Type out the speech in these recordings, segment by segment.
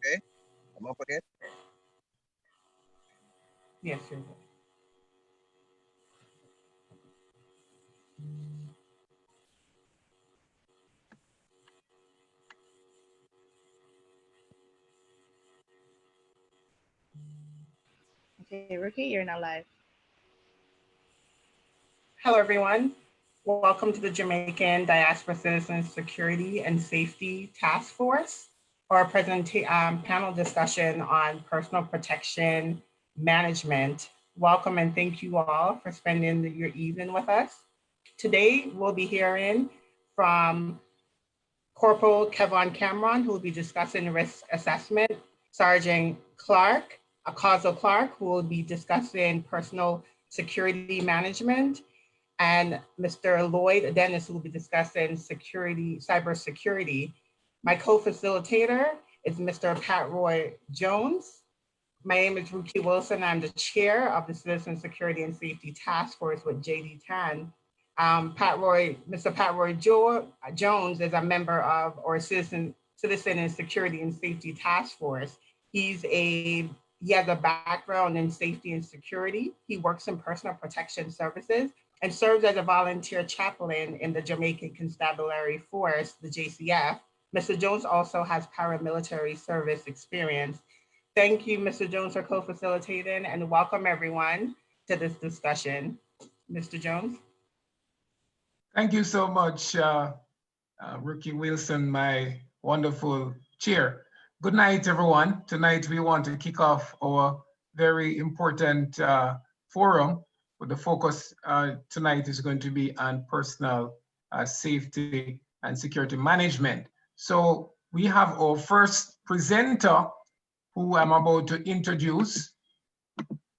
Okay, I'm up again. Yes, you're good. Okay, Rookie, you're now live. Hello, everyone. Welcome to the Jamaican Diaspora Citizen Security and Safety Task Force, or panel discussion on personal protection management. Welcome and thank you all for spending your evening with us. Today, we'll be hearing from Corporal Kevon Cameron, who will be discussing risk assessment, Sergeant Clark, Akazo Clark, who will be discussing personal security management, and Mr. Lloyd Dennis, who will be discussing cybersecurity. My co-facilitator is Mr. Pat Roy Jones. My name is Ruki Wilson. I'm the chair of the Citizen Security and Safety Task Force with JD Tan. Mr. Pat Roy Jones is a member of our Citizen and Security and Safety Task Force. He has a background in safety and security. He works in personal protection services and serves as a volunteer chaplain in the Jamaican Constabulary Force, the JCF. Mr. Jones also has paramilitary service experience. Thank you, Mr. Jones, for co-facilitating, and welcome everyone to this discussion. Mr. Jones? Thank you so much, Rookie Wilson, my wonderful chair. Good night, everyone. Tonight, we want to kick off our very important forum, but the focus tonight is going to be on personal safety and security management. So we have our first presenter, who I'm about to introduce,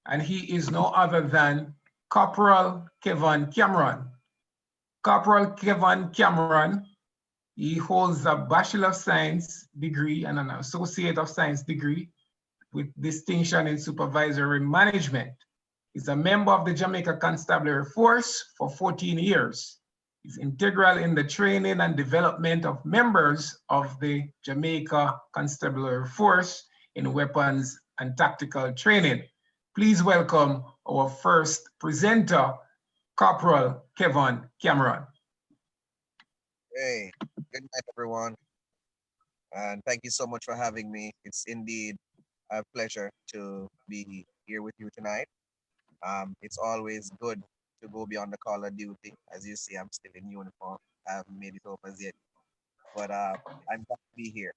and he is no other than Corporal Kevon Cameron. Corporal Kevon Cameron, he holds a Bachelor of Science degree and an Associate of Science degree with distinction in supervisory management. He's a member of the Jamaica Constabulary Force for 14 years. He's integral in the training and development of members of the Jamaica Constabulary Force in weapons and tactical training. Please welcome our first presenter, Corporal Kevon Cameron. Hey, good night, everyone, and thank you so much for having me. It's indeed a pleasure to be here with you tonight. It's always good to go beyond the call of duty. As you see, I'm still in uniform. I haven't made it over yet, but I'm glad to be here.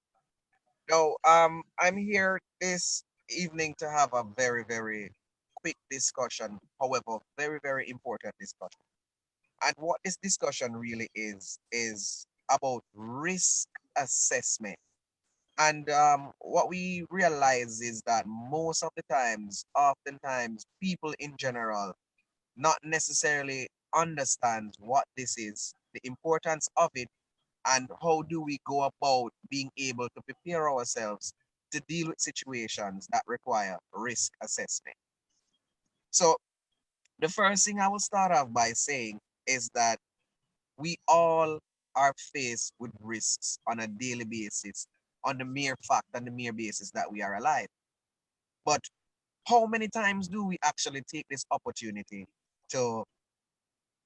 No, I'm here this evening to have a very, very quick discussion. However, very, very important discussion. And what this discussion really is about risk assessment. And what we realize is that most of the times, oftentimes, people in general not necessarily understand what this is, the importance of it, and how do we go about being able to prepare ourselves to deal with situations that require risk assessment. So the first thing I will start off by saying is that we all are faced with risks on a daily basis, on the mere fact and the mere basis that we are alive. But how many times do we actually take this opportunity to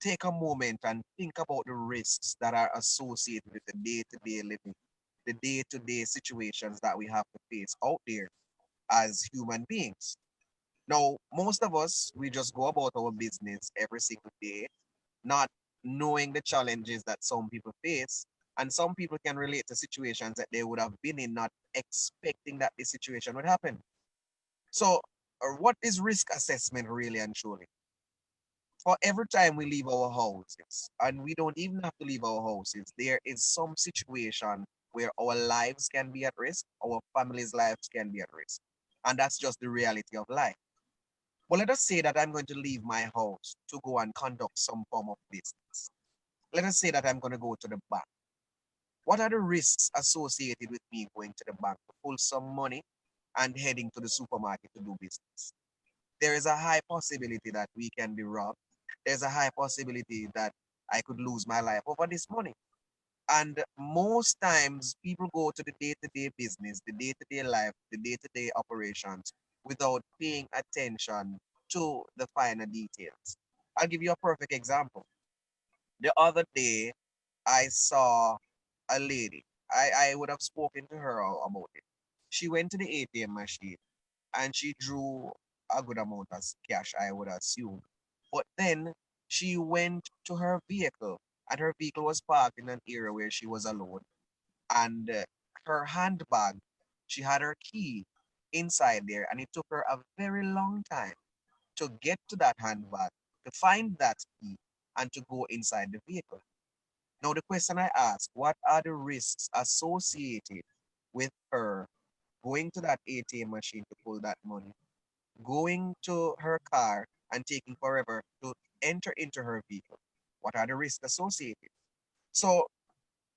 take a moment and think about the risks that are associated with the day-to-day living, the day-to-day situations that we have to face out there as human beings? Now, most of us, we just go about our business every single day, not knowing the challenges that some people face. And some people can relate to situations that they would have been in, not expecting that this situation would happen. So, what is risk assessment really and truly? For every time we leave our houses, and we don't even have to leave our houses, there is some situation where our lives can be at risk, our family's lives can be at risk. And that's just the reality of life. Well, let us say that I'm going to leave my house to go and conduct some form of business. Let us say that I'm going to go to the bank. What are the risks associated with me going to the bank to pull some money and heading to the supermarket to do business? There is a high possibility that we can be robbed. There's a high possibility that I could lose my life over this money. And most times people go to the day-to-day business, the day-to-day life, the day-to-day operations without paying attention to the finer details. I'll give you a perfect example. The other day, I saw a lady. I would have spoken to her about it. She went to the ATM machine and she drew a good amount of cash, I would assume. But then she went to her vehicle, and her vehicle was parked in an area where she was alone. And her handbag, she had her key inside there, and it took her a very long time to get to that handbag, to find that key, and to go inside the vehicle. Now, the question I ask, what are the risks associated with her going to that ATM machine to pull that money, going to her car and taking forever to enter into her vehicle? What are the risks associated? So,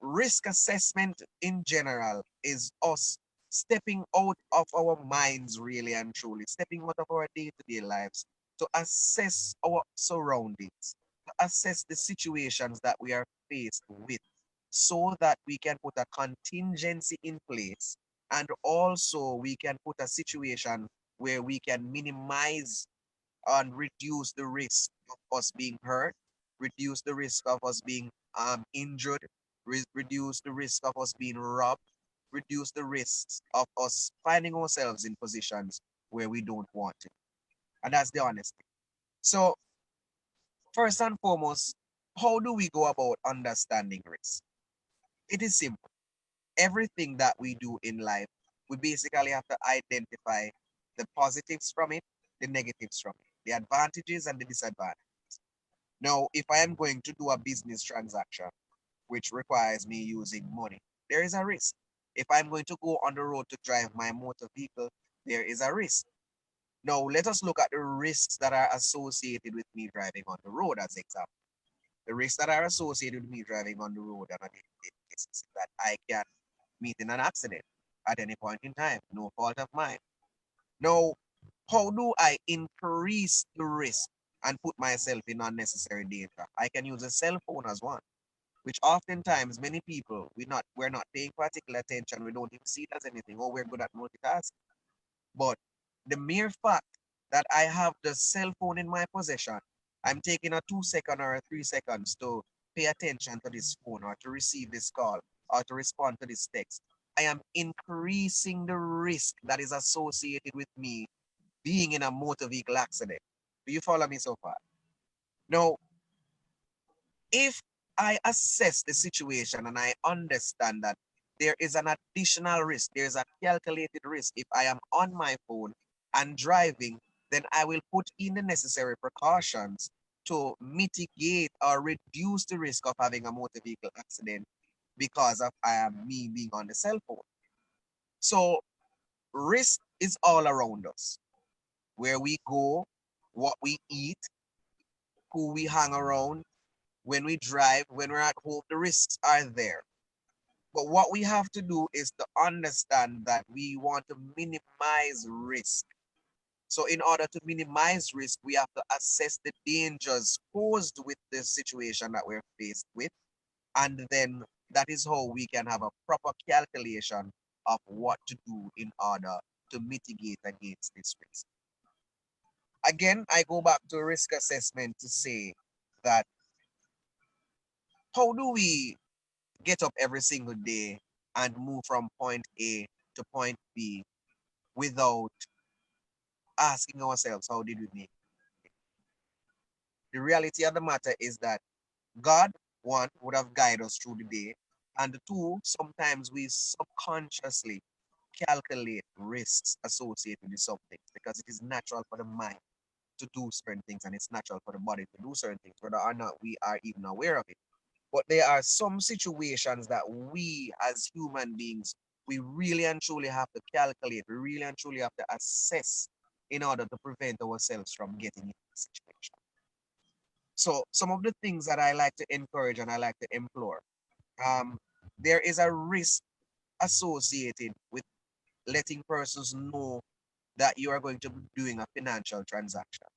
risk assessment in general is us stepping out of our minds, really and truly, stepping out of our day to day lives to assess our surroundings, to assess the situations that we are faced with, so that we can put a contingency in place, and also we can put a situation where we can minimize and reduce the risk of us being hurt, reduce the risk of us being injured, reduce the risk of us being robbed, reduce the risks of us finding ourselves in positions where we don't want to. And that's the honesty. So, first and foremost, how do we go about understanding risk? It is simple. Everything that we do in life, we basically have to identify the positives from it, the negatives from it, the advantages and the disadvantages. Now, if I am going to do a business transaction, which requires me using money, there is a risk. If I'm going to go on the road to drive my motor vehicle, there is a risk. Now, let us look at the risks that are associated with me driving on the road as example. The risks that are associated with me driving on the road on a daily basis is that I can meet in an accident at any point in time, no fault of mine. Now, how do I increase the risk and put myself in unnecessary danger? I can use a cell phone as one, which oftentimes many people we're not paying particular attention. We don't even see it as anything. Oh, we're good at multitasking. But the mere fact that I have the cell phone in my possession, I'm taking a 2 second or a 3 seconds to pay attention to this phone or to receive this call or to respond to this text. I am increasing the risk that is associated with me being in a motor vehicle accident. Do you follow me so far? Now, if I assess the situation and I understand that there is an additional risk, there's a calculated risk if I am on my phone and driving, then I will put in the necessary precautions to mitigate or reduce the risk of having a motor vehicle accident because of me being on the cell phone. So risk is all around us. Where we go, what we eat, who we hang around, when we drive, when we're at home, the risks are there. But what we have to do is to understand that we want to minimize risk. So in order to minimize risk, we have to assess the dangers posed with the situation that we're faced with. And then that is how we can have a proper calculation of what to do in order to mitigate against this risk. Again, I go back to risk assessment to say that how do we get up every single day and move from point A to point B without asking ourselves, how did we make it? The reality of the matter is that God, one, would have guided us through the day, and two, sometimes we subconsciously calculate risks associated with some things because it is natural for the mind to do certain things and it's natural for the body to do certain things, whether or not we are even aware of it. But there are some situations that we as human beings, we really and truly have to calculate, we really and truly have to assess in order to prevent ourselves from getting into the situation. So some of the things that I like to encourage and I like to implore, um, there is a risk associated with letting persons know that you are going to be doing a financial transaction.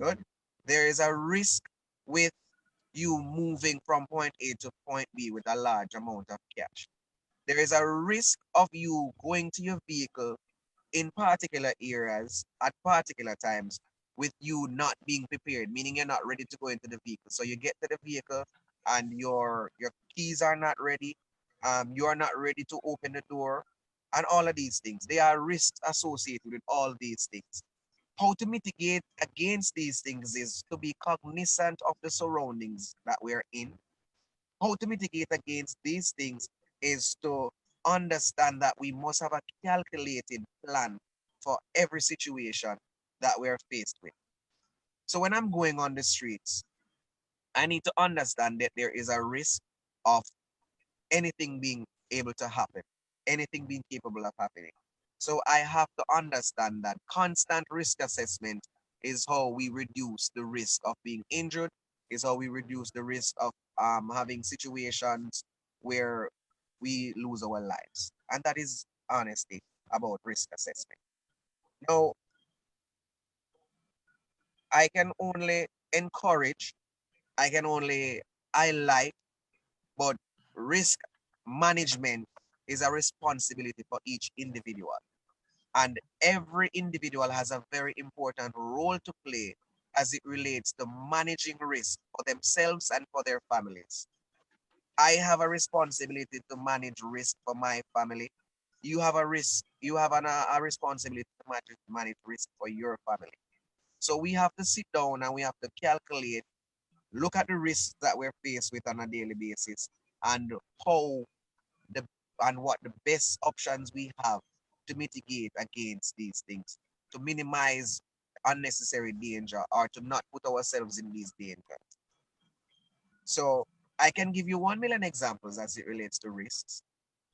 Good. There is a risk with you moving from point A to point B with a large amount of cash. There is a risk of you going to your vehicle in particular areas at particular times with you not being prepared, meaning you're not ready to go into the vehicle. So you get to the vehicle and your keys are not ready, you are not ready to open the door, and all of these things. There are risks associated with all these things. How to mitigate against these things is to be cognizant of the surroundings that we're in. How to mitigate against these things is to understand that we must have a calculated plan for every situation that we're faced with. So when I'm going on the streets, I need to understand that there is a risk of anything being able to happen, anything being capable of happening. So I have to understand that constant risk assessment is how we reduce the risk of being injured, is how we reduce the risk of having situations where we lose our lives. And that is honesty about risk assessment. Now, I can only encourage, I can only highlight, but risk management is a responsibility for each individual. And every individual has a very important role to play as it relates to managing risk for themselves and for their families. I have a responsibility to manage risk for my family. You have a responsibility to manage risk for your family. So we have to sit down and we have to calculate, look at the risks that we're faced with on a daily basis, and how the and what the best options we have to mitigate against these things, to minimize unnecessary danger or to not put ourselves in these dangers. So I can give you 1 million examples as it relates to risks.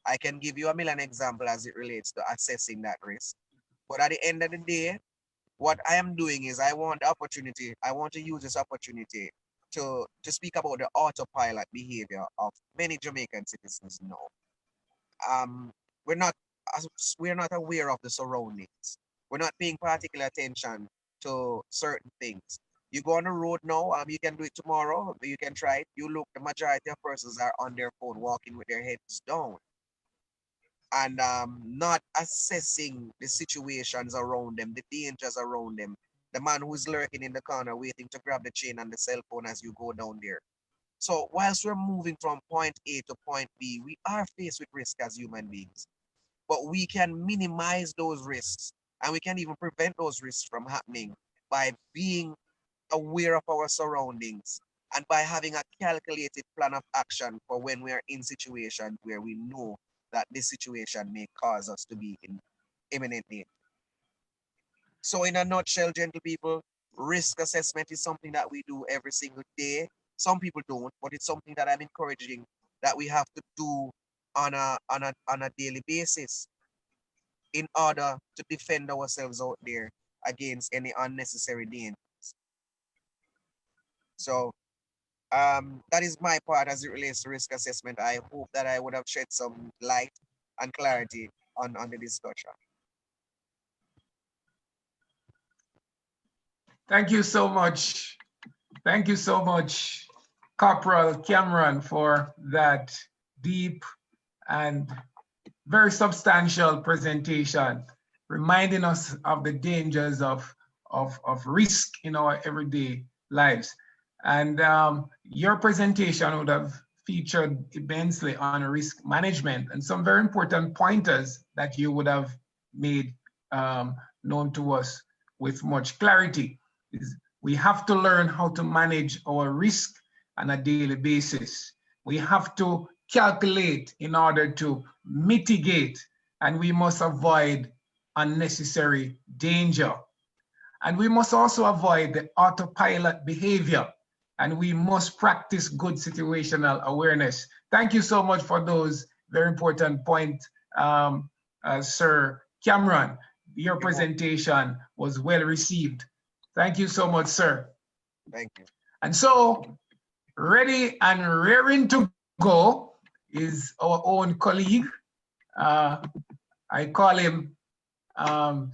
I can give you 1 million examples as it relates to assessing that risk. But at the end of the day, what I am doing is I want to use this opportunity to speak about the autopilot behavior of many Jamaican citizens now. um, we're not we're not aware of the surroundings. We're not paying particular attention to certain things. You go on the road now, you can do it tomorrow, you can try it. You look, the majority of persons are on their phone walking with their heads down and not assessing the situations around them, the dangers around them. The man who's lurking in the corner waiting to grab the chain and the cell phone as you go down there. So whilst we're moving from point A to point B, we are faced with risk as human beings, but we can minimize those risks and we can even prevent those risks from happening by being aware of our surroundings and by having a calculated plan of action for when we are in situations where we know that this situation may cause us to be in imminent danger. So in a nutshell, gentle people, risk assessment is something that we do every single day. Some people don't, but it's something that I'm encouraging that we have to do on a daily basis in order to defend ourselves out there against any unnecessary danger. So that is my part as it relates to risk assessment. I hope that I would have shed some light and clarity on the discussion. Thank you so much. Thank you so much, Corporal Cameron, for that deep and very substantial presentation, reminding us of the dangers of risk in our everyday lives. And your presentation would have featured immensely on risk management and some very important pointers that you would have made known to us with much clarity. We have to learn how to manage our risk on a daily basis. We have to calculate in order to mitigate, and we must avoid unnecessary danger. And we must also avoid the autopilot behavior, and we must practice good situational awareness. Thank you so much for those very important points, Sir Cameron. Your presentation was well received. Thank you so much, sir. Thank you. And so, ready and raring to go is our own colleague. I call him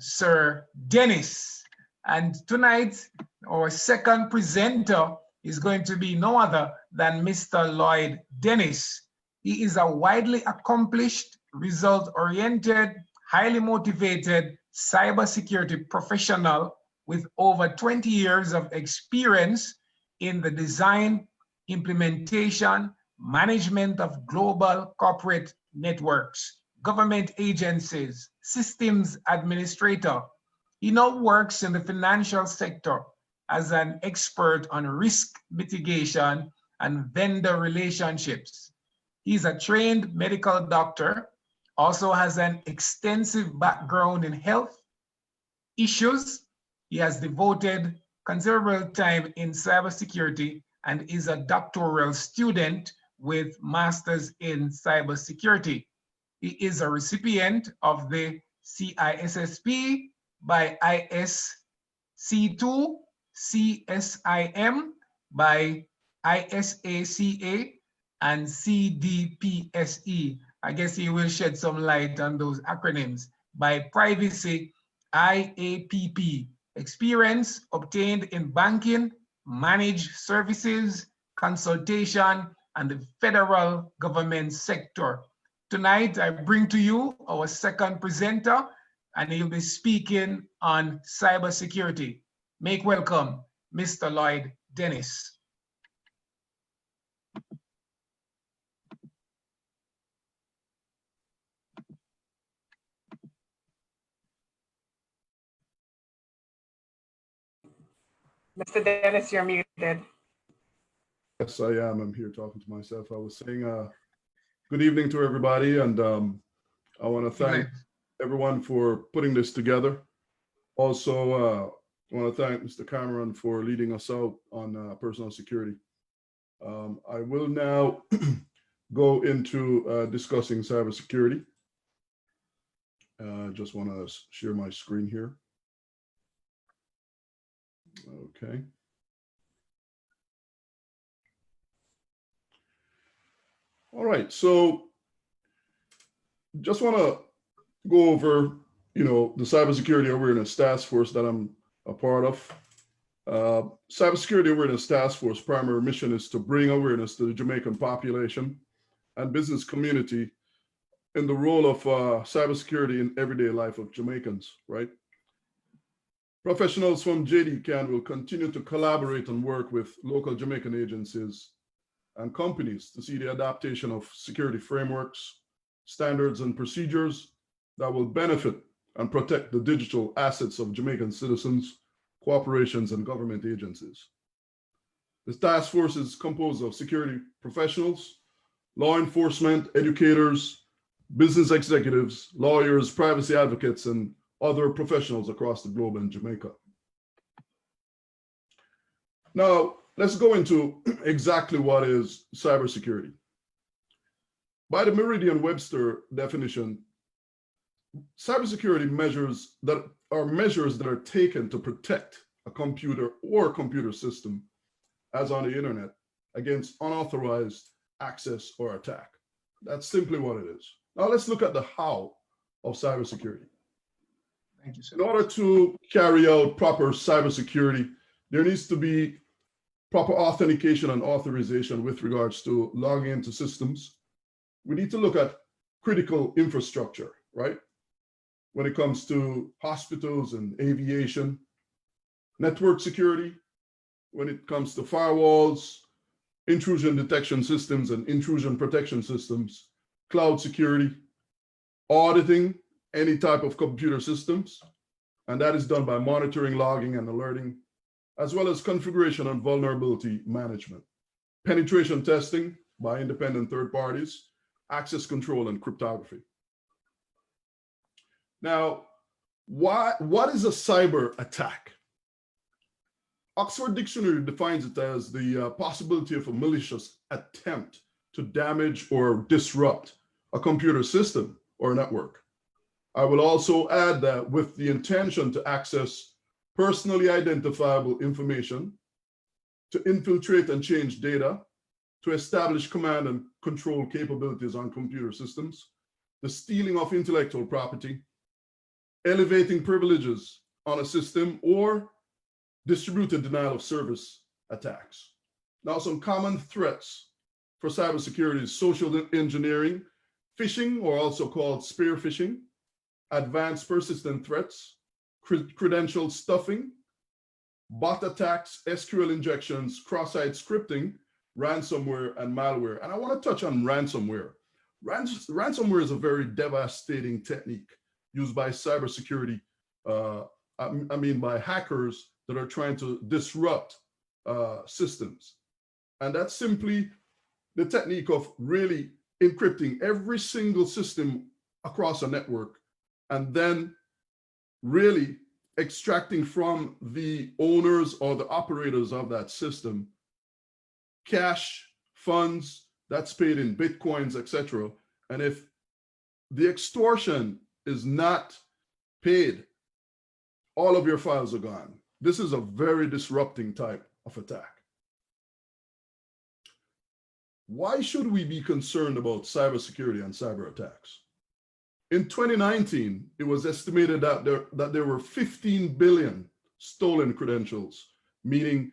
Sir Dennis. And tonight, our second presenter is going to be no other than Mr. Lloyd Dennis. He is a widely accomplished, result-oriented, highly motivated cybersecurity professional with over 20 years of experience in the design, implementation, management of global corporate networks, government agencies, systems administrator. He now works in the financial sector as an expert on risk mitigation and vendor relationships. He's a trained medical doctor, also has an extensive background in health issues. He has devoted considerable time in cybersecurity and is a doctoral student with Masters in Cybersecurity. He is a recipient of the CISSP by ISC2, CSIM by ISACA, and CDPSE. I guess he will shed some light on those acronyms. By Privacy, IAPP. Experience obtained in banking, managed services, consultation, and the federal government sector. Tonight, I bring to you our second presenter, and he'll be speaking on cybersecurity. Make welcome, Mr. Lloyd Dennis. Mr. Dennis, you're muted. Yes, I am. I'm here talking to myself. I was saying good evening to everybody, and I want to thank everyone for putting this together. Also, I want to thank Mr. Cameron for leading us out on personal security. I will now go into discussing cybersecurity. I just want to share my screen here. Okay. All right, so just want to go over, the Cybersecurity Awareness Task Force that I'm a part of. Cybersecurity Awareness Task Force primary mission is to bring awareness to the Jamaican population and business community in the role of cybersecurity in everyday life of Jamaicans, right? Professionals from JDCAN will continue to collaborate and work with local Jamaican agencies and companies to see the adaptation of security frameworks, standards, and procedures that will benefit and protect the digital assets of Jamaican citizens, corporations, and government agencies. This task force is composed of security professionals, law enforcement, educators, business executives, lawyers, privacy advocates, and other professionals across the globe and Jamaica. Now, let's go into exactly what is cybersecurity. By the Merriam-Webster definition, cybersecurity measures that are taken to protect a computer or computer system, as on the internet, against unauthorized access or attack. That's simply what it is. Now let's look at the how of cybersecurity. Thank you, sir. In order to carry out proper cybersecurity, there needs to be proper authentication and authorization with regards to logging into systems. We need to look at critical infrastructure, right? When it comes to hospitals and aviation, network security, when it comes to firewalls, intrusion detection systems and intrusion protection systems, cloud security, auditing any type of computer systems, and that is done by monitoring, logging, and alerting, as well as configuration and vulnerability management, penetration testing by independent third parties, access control, and cryptography. Now, what is a cyber attack? Oxford Dictionary defines it as the possibility of a malicious attempt to damage or disrupt a computer system or network. I will also add that with the intention to access personally identifiable information, to infiltrate and change data, to establish command and control capabilities on computer systems, the stealing of intellectual property, elevating privileges on a system, or distributed denial of service attacks. Now, some common threats for cybersecurity is social engineering, phishing, or also called spear phishing, advanced persistent threats, credential stuffing, bot attacks, SQL injections, cross-site scripting, ransomware, and malware. And I want to touch on ransomware. Ransomware is a very devastating technique used by cybersecurity, by hackers that are trying to disrupt systems. And that's simply the technique of really encrypting every single system across a network and then really extracting from the owners or the operators of that system cash, funds that's paid in bitcoins, etc. And if the extortion is not paid, all of your files are gone. This is a very disrupting type of attack. Why should we be concerned about cybersecurity and cyber attacks? In 2019, it was estimated that there were 15 billion stolen credentials, meaning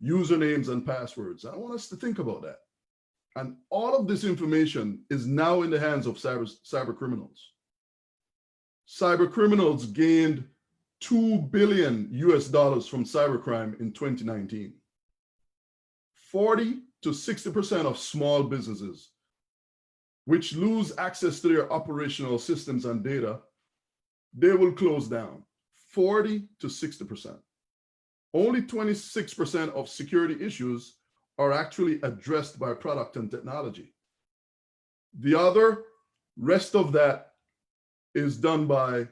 usernames and passwords. I want us to think about that. And all of this information is now in the hands of cyber criminals. Cyber criminals gained $2 billion from cybercrime in 2019. 40 to 60% of small businesses which lose access to their operational systems and data, they will close down. 40 to 60%. Only 26% of security issues are actually addressed by product and technology. The other rest of that is done by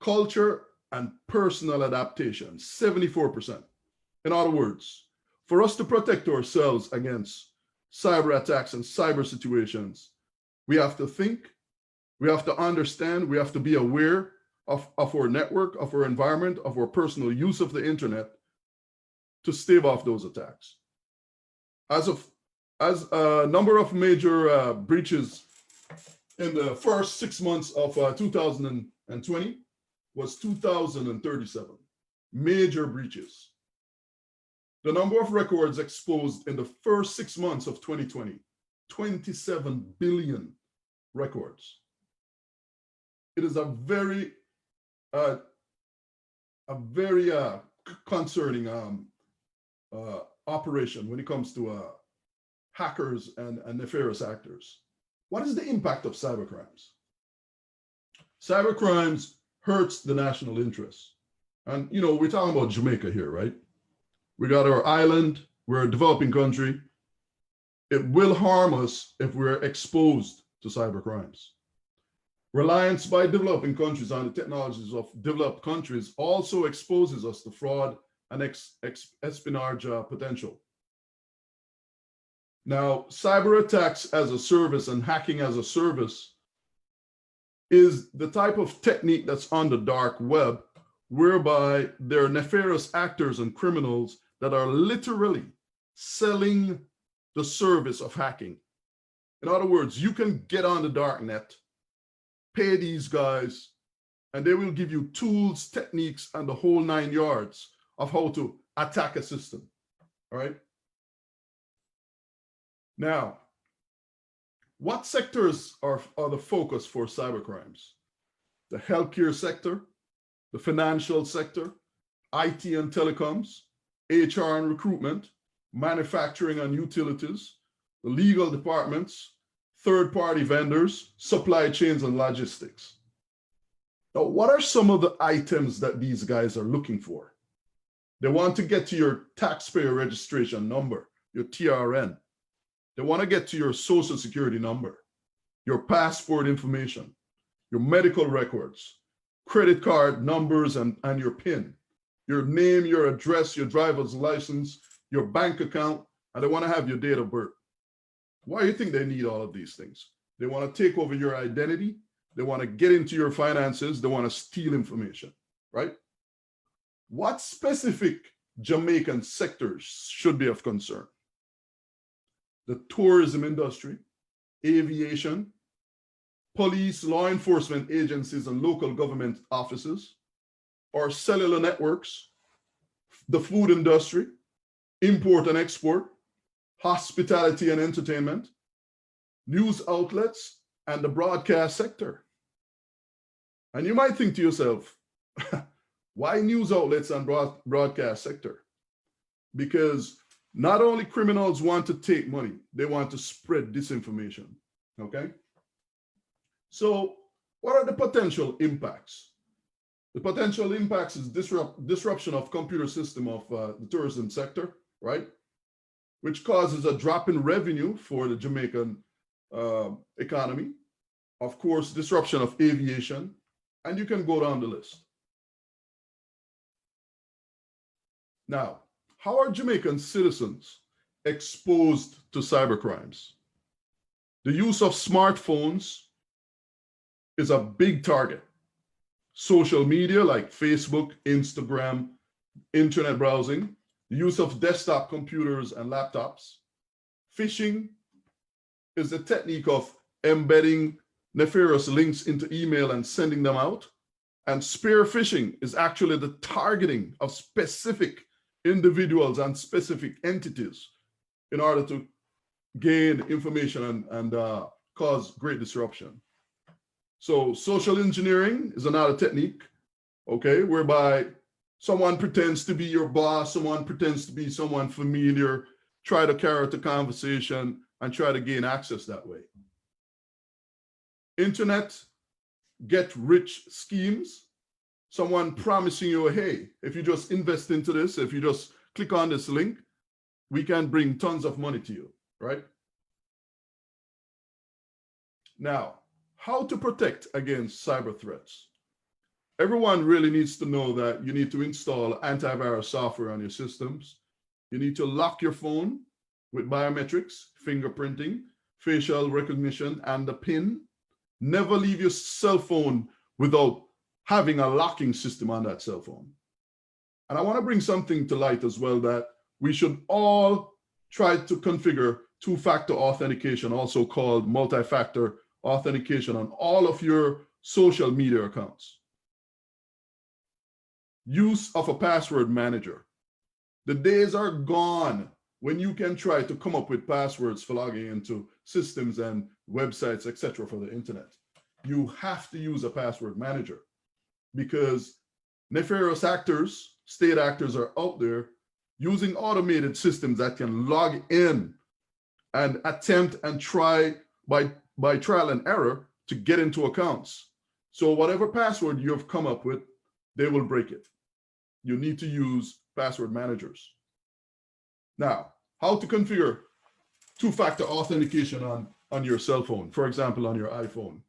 culture and personal adaptation, 74%. In other words, for us to protect ourselves against cyber attacks and cyber situations, we have to think, we have to understand, we have to be aware of our network, of our environment, of our personal use of the internet to stave off those attacks. As a number of major breaches in the first 6 months of 2020 was 2,037 major breaches. The number of records exposed in the first 6 months of 2020, 27 billion records. It is a very concerning operation when it comes to hackers and nefarious actors. What is the impact of cybercrimes? Cybercrimes hurts the national interest. And, you know, we're talking about Jamaica here, right? We got our island, we're a developing country. It will harm us if we're exposed to cybercrimes. Reliance by developing countries on the technologies of developed countries also exposes us to fraud and espionage potential. Now, cyber attacks as a service and hacking as a service is the type of technique that's on the dark web, whereby there are nefarious actors and criminals that are literally selling the service of hacking. In other words, you can get on the dark net, pay these guys, and they will give you tools, techniques, and the whole 9 yards of how to attack a system, all right? Now, what sectors are the focus for cybercrimes? The healthcare sector, the financial sector, IT and telecoms, HR and recruitment, manufacturing and utilities, the legal departments, third-party vendors, supply chains, and logistics. Now, what are some of the items that these guys are looking for? They want to get to your taxpayer registration number, your TRN. They want to get to your social security number, your passport information, your medical records, credit card numbers and your PIN, your name, your address, your driver's license, your bank account, and they want to have your date of birth. Why do you think they need all of these things? They want to take over your identity. They want to get into your finances. They want to steal information, right? What specific Jamaican sectors should be of concern? The tourism industry, aviation, police, law enforcement agencies, and local government offices, or cellular networks, the food industry, import and export, hospitality and entertainment, news outlets, and the broadcast sector. And you might think to yourself, why news outlets and broadcast sector? Because not only criminals want to take money, they want to spread disinformation, okay? So what are the potential impacts? The potential impacts is disruption of computer system of the tourism sector, right? Which causes a drop in revenue for the Jamaican economy. Of course, disruption of aviation, and you can go down the list. Now, how are Jamaican citizens exposed to cybercrimes? The use of smartphones is a big target. Social media like Facebook, Instagram, internet browsing, the use of desktop computers and laptops. Phishing is the technique of embedding nefarious links into email and sending them out. And spear phishing is actually the targeting of specific individuals and specific entities in order to gain information and cause great disruption. So social engineering is another technique, okay, whereby someone pretends to be your boss, someone pretends to be someone familiar, try to carry out a conversation and try to gain access that way. Internet get rich schemes, someone promising you, hey, if you just invest into this, if you just click on this link, we can bring tons of money to you, right? Now, how to protect against cyber threats? Everyone really needs to know that you need to install antivirus software on your systems. You need to lock your phone with biometrics, fingerprinting, facial recognition, and the PIN. Never leave your cell phone without having a locking system on that cell phone. And I want to bring something to light as well, that we should all try to configure two-factor authentication, also called multi-factor authentication, on all of your social media accounts. Use of a password manager. The days are gone when you can try to come up with passwords for logging into systems and websites, etc. for the internet. You have to use a password manager because nefarious actors, state actors are out there using automated systems that can log in and attempt and try by trial and error to get into accounts. So whatever password you have come up with, they will break it. You need to use password managers. Now, how to configure two-factor authentication on your cell phone, for example, on your iPhone.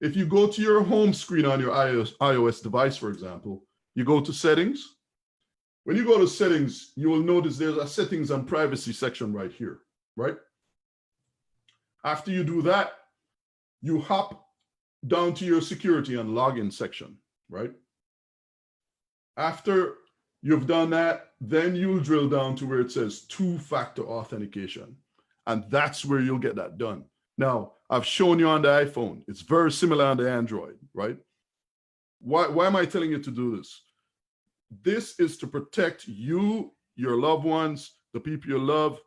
If you go to your home screen on your iOS device, for example, you go to settings. When you go to settings, you will notice there's a settings and privacy section right here, right? After you do that, you hop down to your security and login section, right? After you've done that, then you'll drill down to where it says two-factor authentication. And that's where you'll get that done. Now, I've shown you on the iPhone. It's very similar on the Android, right? Why am I telling you to do this? This is to protect you, your loved ones, the people you love,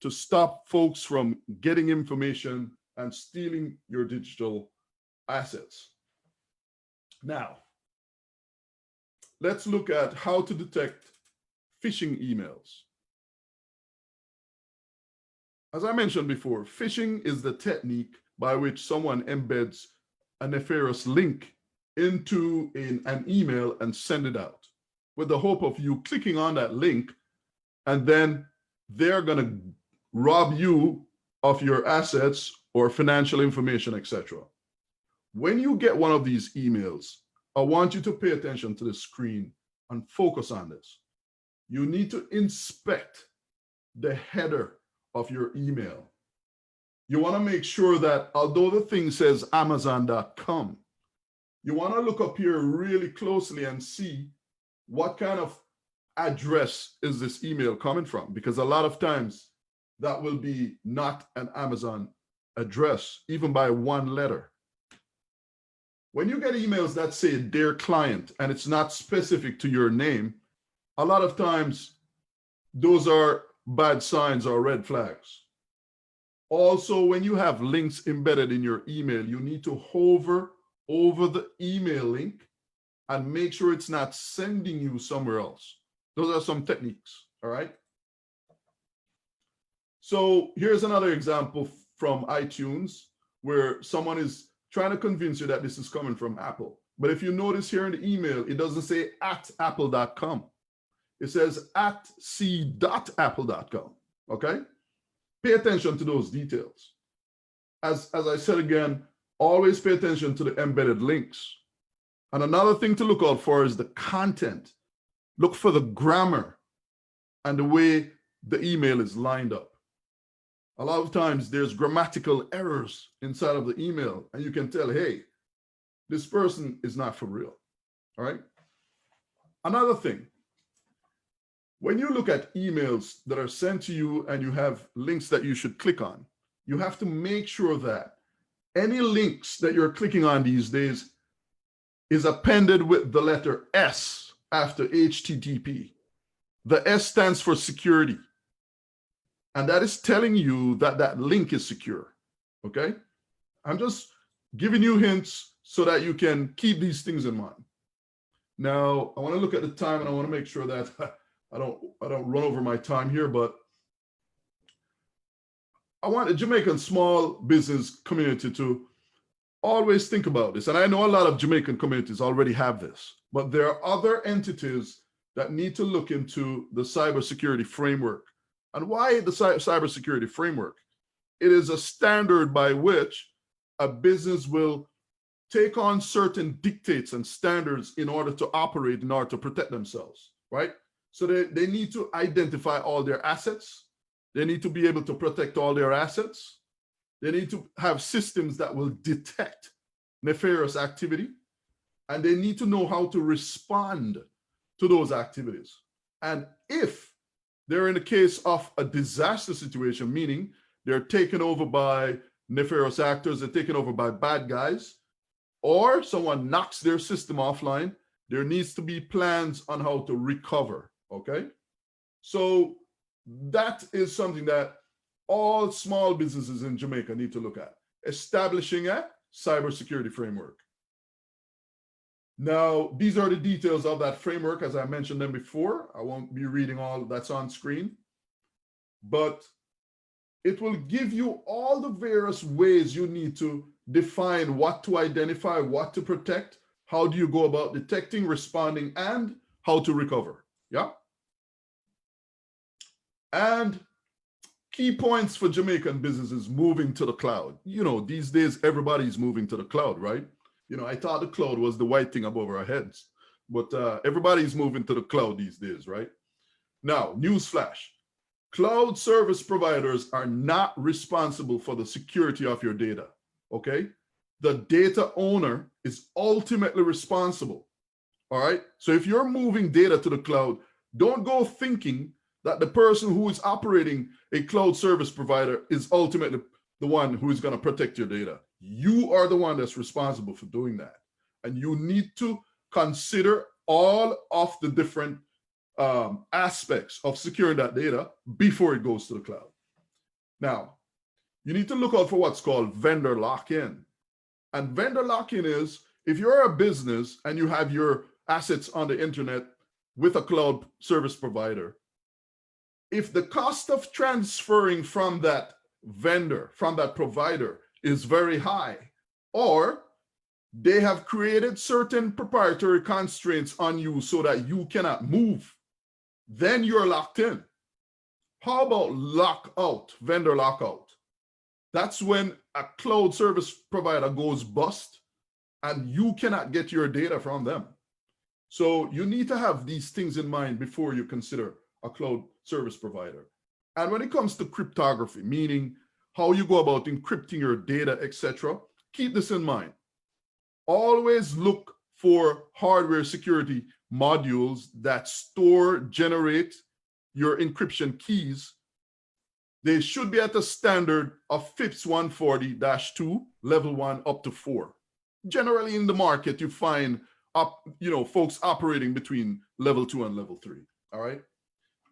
to stop folks from getting information and stealing your digital assets. Now, let's look at how to detect phishing emails. As I mentioned before, phishing is the technique by which someone embeds a nefarious link into an email and send it out with the hope of you clicking on that link, and then they're going to rob you of your assets or financial information, etc. When you get one of these emails, I want you to pay attention to the screen and focus on this. You need to inspect the header of your email. You want to make sure that although the thing says Amazon.com, you want to look up here really closely and see what kind of address is this email coming from, because a lot of times that will be not an Amazon address, even by one letter. When you get emails that say dear client and it's not specific to your name, a lot of times those are bad signs or red flags. Also, when you have links embedded in your email, you need to hover over the email link and make sure it's not sending you somewhere else. Those are some techniques, all right? So here's another example from iTunes where someone is trying to convince you that this is coming from Apple. But if you notice here in the email, it doesn't say @apple.com. It says @c.apple.com, okay? Pay attention to those details. As I said again, always pay attention to the embedded links. And another thing to look out for is the content. Look for the grammar and the way the email is lined up. A lot of times there's grammatical errors inside of the email, and you can tell, hey, this person is not for real, all right? Another thing, when you look at emails that are sent to you and you have links that you should click on, you have to make sure that any links that you're clicking on these days is appended with the letter S after HTTP. The S stands for security. And that is telling you that that link is secure, okay? I'm just giving you hints so that you can keep these things in mind. Now, I want to look at the time and I want to make sure that I don't run over my time here, but I want the Jamaican small business community to always think about this. And I know a lot of Jamaican communities already have this, but there are other entities that need to look into the cybersecurity framework. And why the cybersecurity framework? It is a standard by which a business will take on certain dictates and standards in order to operate, in order to protect themselves, right? So they need to identify all their assets. They need to be able to protect all their assets. They need to have systems that will detect nefarious activity. And they need to know how to respond to those activities. And if they're in the case of a disaster situation, meaning they're taken over by nefarious actors, they're taken over by bad guys, or someone knocks their system offline, there needs to be plans on how to recover, okay? So that is something that all small businesses in Jamaica need to look at, establishing a cybersecurity framework. Now, these are the details of that framework, as I mentioned them before. I won't be reading all that's on screen, but it will give you all the various ways you need to define what to identify, what to protect, how do you go about detecting, responding, and how to recover, yeah? And key points for Jamaican businesses moving to the cloud. You know, these days, everybody's moving to the cloud, right? You know, I thought the cloud was the white thing above our heads, but everybody's moving to the cloud these days, right? Now, newsflash, cloud service providers are not responsible for the security of your data, okay? The data owner is ultimately responsible, all right? So if you're moving data to the cloud, don't go thinking that the person who is operating a cloud service provider is ultimately the one who is going to protect your data. You are the one that's responsible for doing that. And you need to consider all of the different aspects of securing that data before it goes to the cloud. Now, you need to look out for what's called vendor lock-in. And vendor lock-in is if you're a business and you have your assets on the internet with a cloud service provider, if the cost of transferring from that vendor, from that provider is very high, or they have created certain proprietary constraints on you so that you cannot move, then you're locked in. How about lockout, vendor lockout? That's when a cloud service provider goes bust and you cannot get your data from them. So you need to have these things in mind before you consider a cloud service provider. And when it comes to cryptography, meaning how you go about encrypting your data, etc., keep this in mind. Always look for hardware security modules that store, generate your encryption keys. They should be at a standard of FIPS 140-2, level 1 up to 4. Generally in the market, you find folks operating between level 2 and level 3, all right?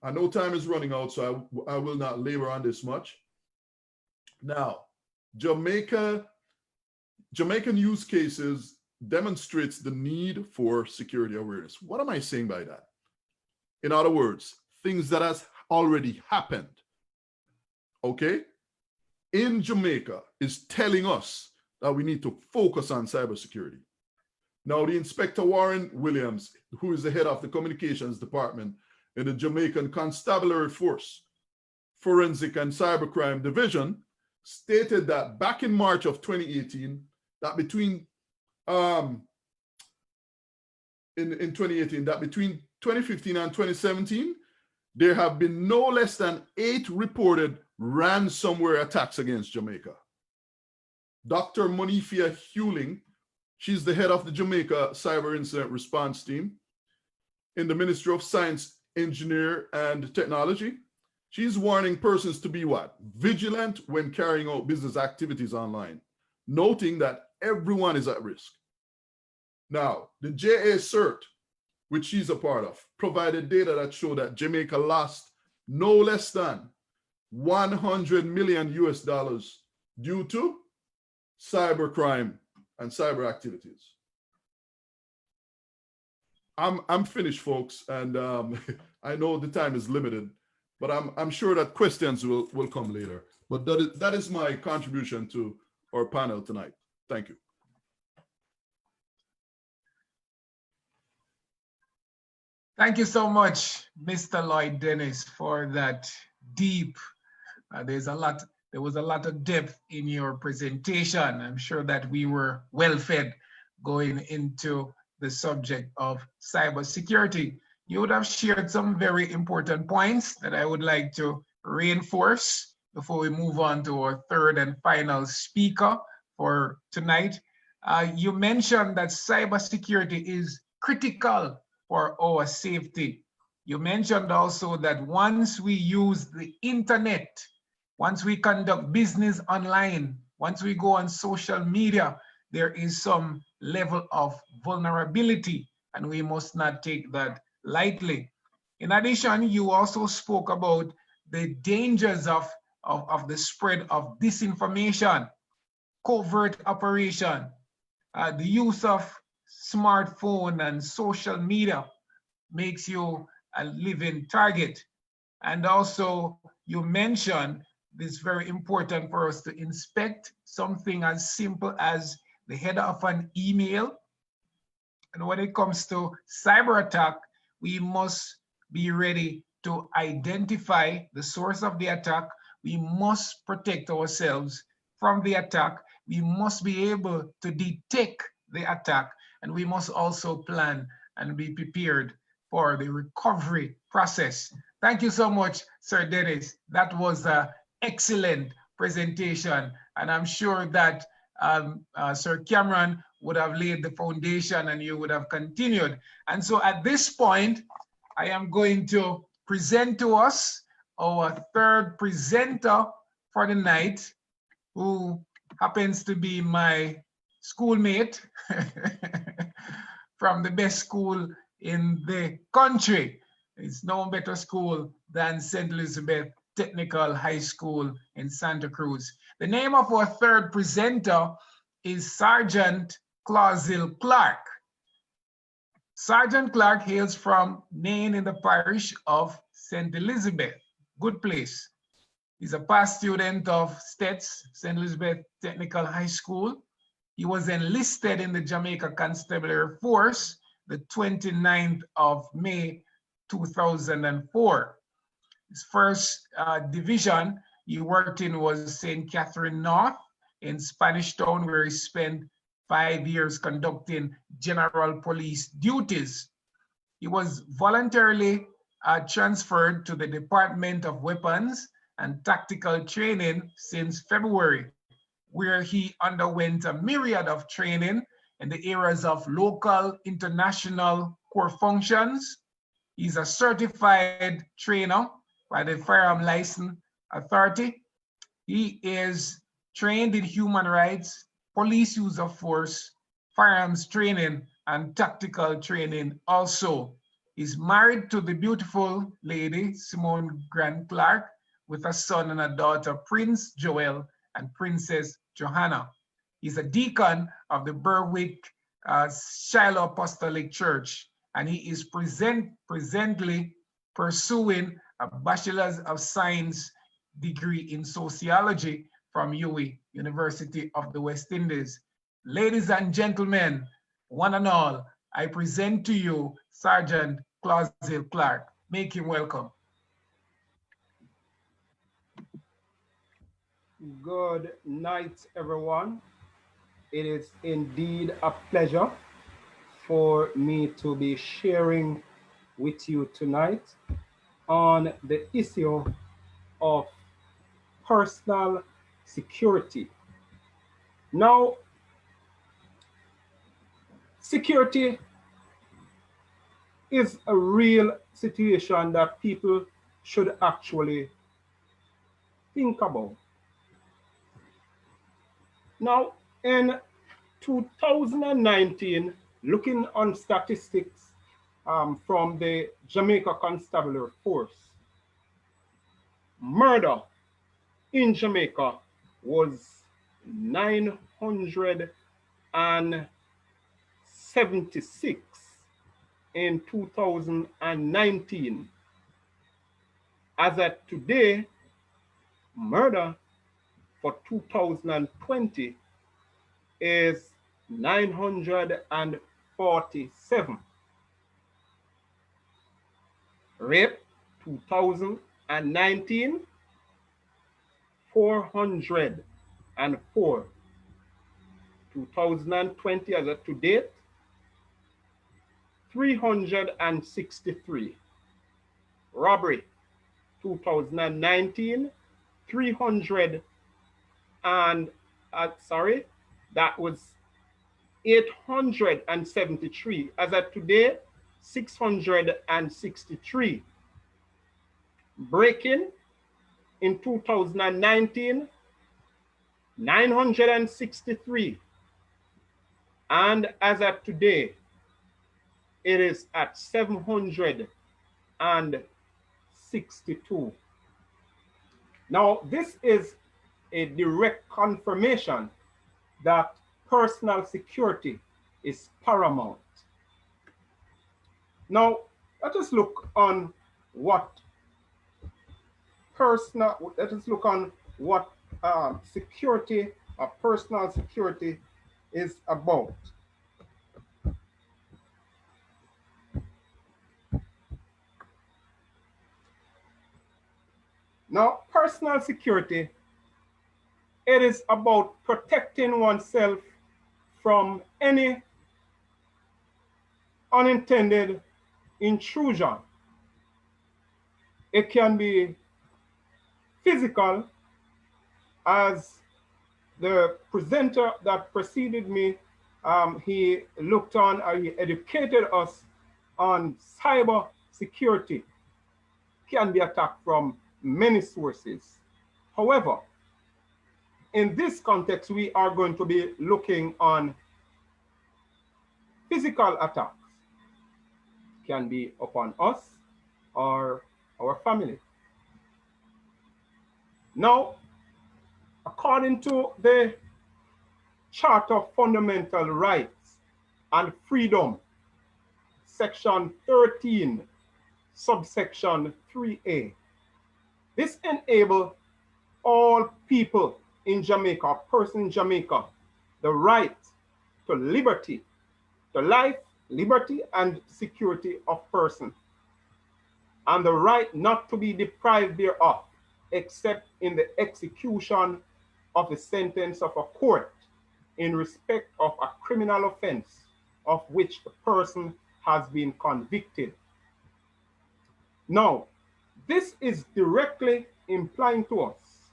I know time is running out, so I will not labor on this much. Now, Jamaican use cases demonstrates the need for security awareness. What am I saying by that? In other words, things that has already happened, okay, in Jamaica is telling us that we need to focus on cybersecurity. Now, the Inspector Warren Williams, who is the head of the communications department in the Jamaican Constabulary Force, Forensic and Cybercrime Division, stated that back in March of 2018, that between in 2018, that between 2015 and 2017, there have been no less than 8 reported ransomware attacks against Jamaica. Dr. Monifia Hewling, she's the head of the Jamaica Cyber Incident Response Team in the Ministry of Science, Engineer, and Technology. She's warning persons to be what? Vigilant when carrying out business activities online, noting that everyone is at risk. Now, the JA CERT, which she's a part of, provided data that showed that Jamaica lost no less than $100 million due to cybercrime and cyber activities. I'm finished, folks, and I know the time is limited, but I'm sure that questions will come later. But that is my contribution to our panel tonight. Thank you. Thank you so much, Mr. Lloyd Dennis, for that deep. There was a lot of depth in your presentation. I'm sure that we were well fed going into the subject of cybersecurity. You would have shared some very important points that I would like to reinforce before we move on to our third and final speaker for tonight. You mentioned that cybersecurity is critical for our safety. You mentioned also that once we use the internet, once we conduct business online, once we go on social media, there is some level of vulnerability, and we must not take that lightly. In addition, you also spoke about the dangers of the spread of disinformation, covert operation, the use of smartphone and social media makes you a living target. And also you mentioned it's very important for us to inspect something as simple as the header of an email. And when it comes to cyber attack, we must be ready to identify the source of the attack. We must protect ourselves from the attack. We must be able to detect the attack, and we must also plan and be prepared for the recovery process. Thank you so much, Sir Dennis. That was an excellent presentation, and I'm sure that Sir Cameron would have laid the foundation and you would have continued. And so at this point, I am going to present to us our third presenter for the night, who happens to be my schoolmate from the best school in the country. It's no better school than St. Elizabeth Technical High School in Santa Cruz. The name of our third presenter is Sergeant Clausil Clark. Sergeant Clark hails from Nain in the parish of St. Elizabeth. Good place. He's a past student of STETS, St. Elizabeth Technical High School. He was enlisted in the Jamaica Constabulary Force the 29th of May, 2004. His first division he worked in was St. Catherine North in Spanish Town, where he spent 5 years conducting general police duties. He was voluntarily transferred to the Department of Weapons and Tactical Training since February, where he underwent a myriad of training in the areas of local, international core functions. He's a certified trainer by the Firearm License Authority. He is trained in human rights, police use of force, firearms training, and tactical training also. He's married to the beautiful lady, Simone Grant Clark, with a son and a daughter, Prince Joel and Princess Johanna. He's a deacon of the Berwick Shiloh Apostolic Church, and he is presently pursuing a Bachelor's of Science degree in sociology from UWI, University of the West Indies. Ladies and gentlemen, one and all, I present to you Sergeant Clausil Clark. Make him welcome. Good night, everyone. It is indeed a pleasure for me to be sharing with you tonight on the issue of personal security. Now, security is a real situation that people should actually think about. Now, in 2019, looking on statistics from the Jamaica Constabulary Force, murder in Jamaica was 976 in 2019. As at today, murder for 2020 is 947. Rape 2019, 404. 2020 as of to date, 363. Robbery 2019, 300 and that was 873. As of today, 663. Break-in in 2019, 963. And as of today, it is at 762. Now, this is a direct confirmation that personal security is paramount. Now, let us look on what security or personal security is about. Now, personal security, it is about protecting oneself from any unintended intrusion. It can be physical, as the presenter that preceded me, he looked on, or he educated us on cyber security. Can be attacked from many sources. However, in this context, we are going to be looking on physical attacks. Can be upon us or our family. Now, according to the Charter of Fundamental Rights and Freedom, Section 13, subsection 3A, this enables all people in Jamaica, person in Jamaica, the right to liberty, to life, liberty, and security of person, and the right not to be deprived thereof, except in the execution of the sentence of a court in respect of a criminal offense of which the person has been convicted. Now, this is directly implying to us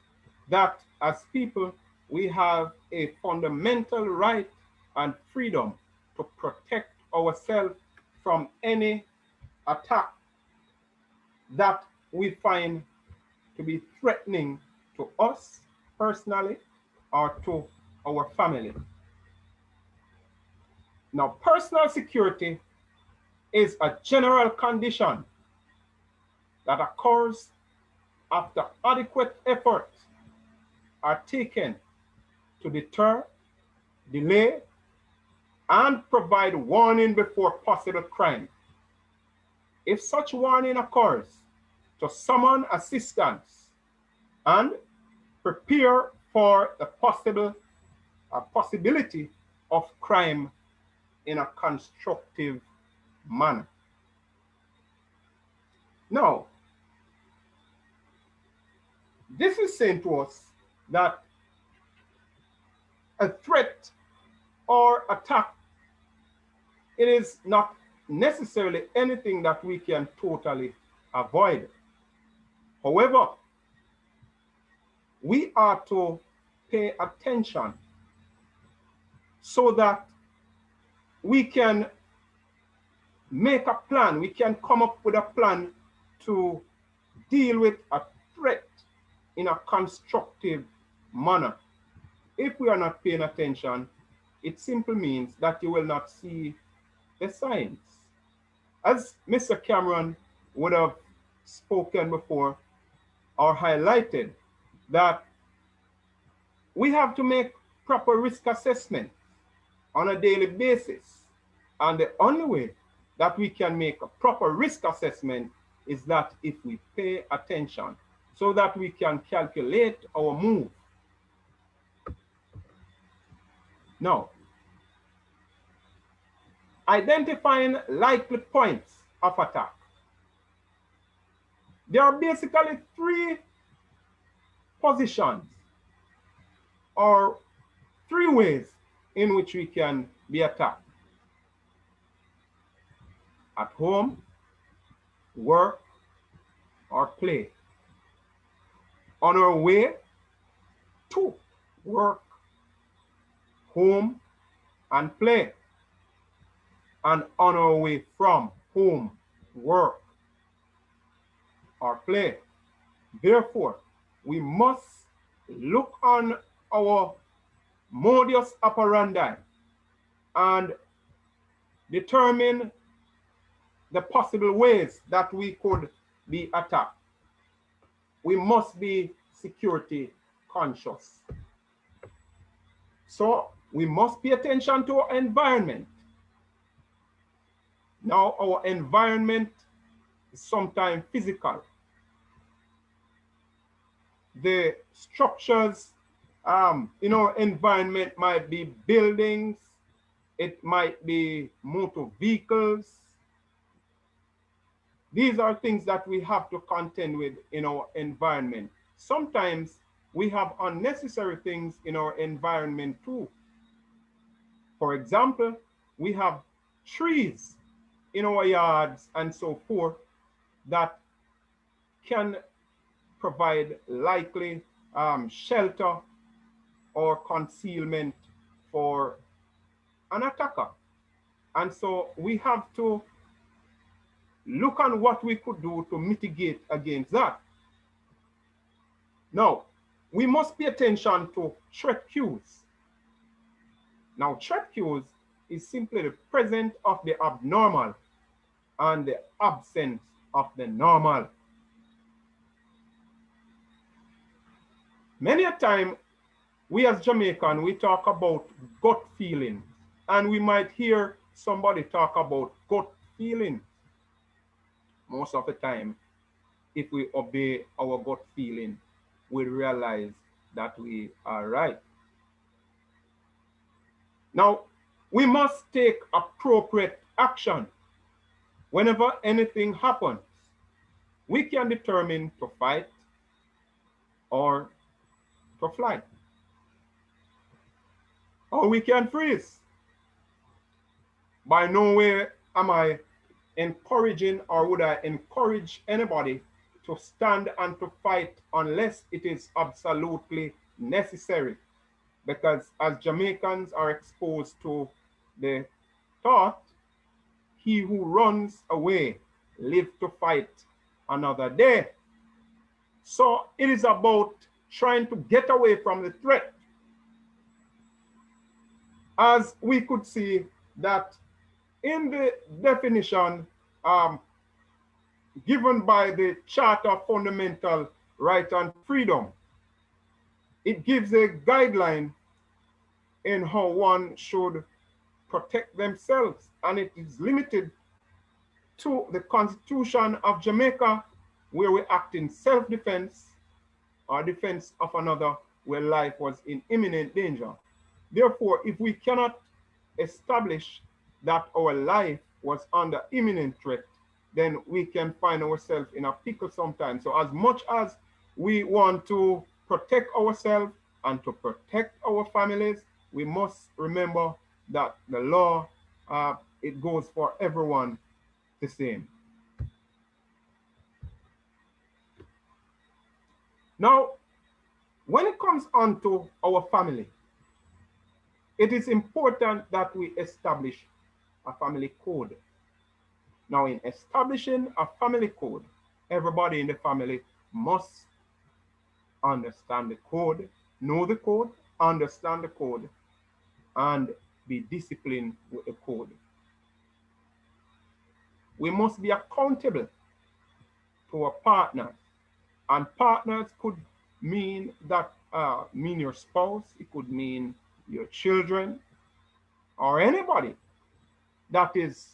that as people, we have a fundamental right and freedom to protect ourselves from any attack that we find to be threatening to us personally or to our family. Now, personal security is a general condition that occurs after adequate efforts are taken to deter, delay, and provide warning before possible crime. If such warning occurs, to summon assistance and prepare for the possibility of crime in a constructive manner. Now, this is saying to us that a threat or attack, it is not necessarily anything that we can totally avoid. However, we are to pay attention so that we can make a plan, we can come up with a plan to deal with a threat in a constructive manner. If we are not paying attention, it simply means that you will not see the signs. As Mr. Cameron would have spoken before or highlighted, that we have to make proper risk assessment on a daily basis. And the only way that we can make a proper risk assessment is that if we pay attention so that we can calculate our move. Now, identifying likely points of attack. There are basically three positions or three ways in which we can be attacked. At home, work, or play. On our way to work, home, and play. And on our way from home, work, or play. Therefore, we must look on our modus operandi and determine the possible ways that we could be attacked. We must be security conscious. So we must pay attention to our environment. Now, our environment is sometimes physical. The structures in our environment might be buildings, it might be motor vehicles. These are things that we have to contend with in our environment. Sometimes we have unnecessary things in our environment too. For example, we have trees in our yards and so forth that can provide likely shelter or concealment for an attacker. And so we have to look on what we could do to mitigate against that. Now, we must pay attention to threat cues. Now, threat cues is simply the presence of the abnormal and the absence of the normal. Many a time, we as Jamaican, we talk about gut feeling, and we might hear somebody talk about gut feeling. Most of the time, if we obey our gut feeling, we realize that we are right. Now, we must take appropriate action. Whenever anything happens, we can determine to fight or to fly. Or we can freeze. By no way am I encouraging or would I encourage anybody to stand and to fight unless it is absolutely necessary. Because as Jamaicans are exposed to the thought, he who runs away lives to fight another day. So it is about trying to get away from the threat. As we could see that in the definition given by the Charter of Fundamental Rights and Freedom, it gives a guideline in how one should protect themselves, and it is limited to the Constitution of Jamaica, where we act in self-defense or defense of another where life was in imminent danger. Therefore, if we cannot establish that our life was under imminent threat, then we can find ourselves in a pickle sometimes. So as much as we want to protect ourselves and to protect our families, we must remember that the law, it goes for everyone the same. Now, when it comes on to our family, it is important that we establish a family code. Now, in establishing a family code, everybody in the family must understand the code, know the code, understand the code, and be disciplined with the code. We must be accountable to our partners, and partners could mean that mean your spouse, it could mean your children, or anybody that is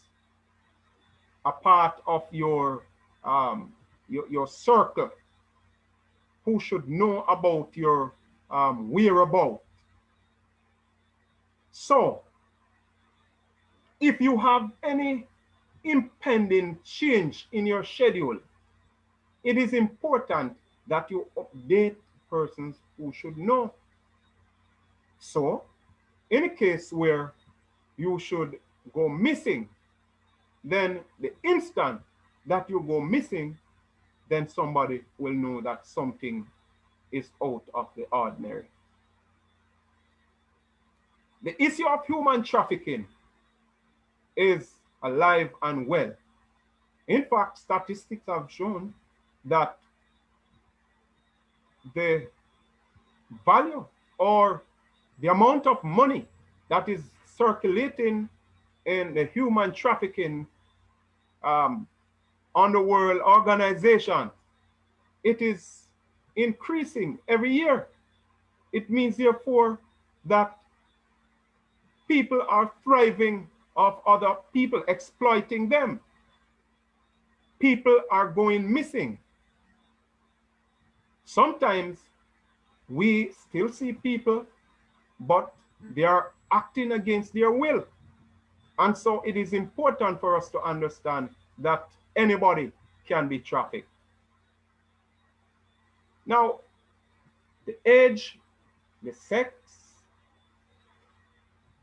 a part of your circle, who should know about your whereabouts. So, if you have any impending change in your schedule, it is important that you update persons who should know. So, in a case where you should go missing, then the instant that you go missing, then somebody will know that something is out of the ordinary. The issue of human trafficking is alive and well. In fact, statistics have shown that the value or the amount of money that is circulating in the human trafficking underworld organization, it is increasing every year. It means, therefore, that people are thriving off other people, exploiting them. People are going missing. Sometimes we still see people, but they are acting against their will. And so it is important for us to understand that anybody can be trafficked. Now, the age, the sex,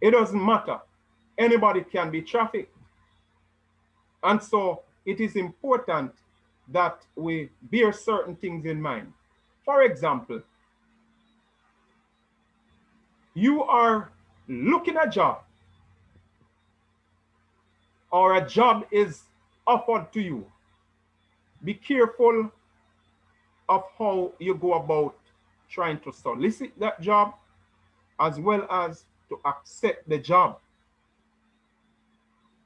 it doesn't matter. Anybody can be trafficked. And so it is important that we bear certain things in mind. For example, you are looking at a job, or a job is offered to you. Be careful of how you go about trying to solicit that job, as well as to accept the job.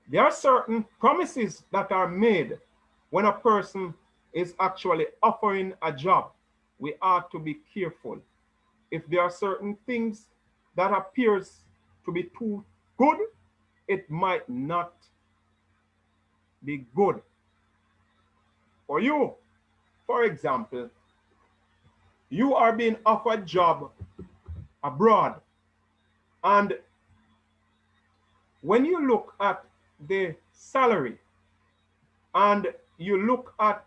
There are certain promises that are made when a person is actually offering a job. We ought to be careful. If there are certain things that appears to be too good, it might not be good for you. For example, you are being offered a job abroad, and when you look at the salary and you look at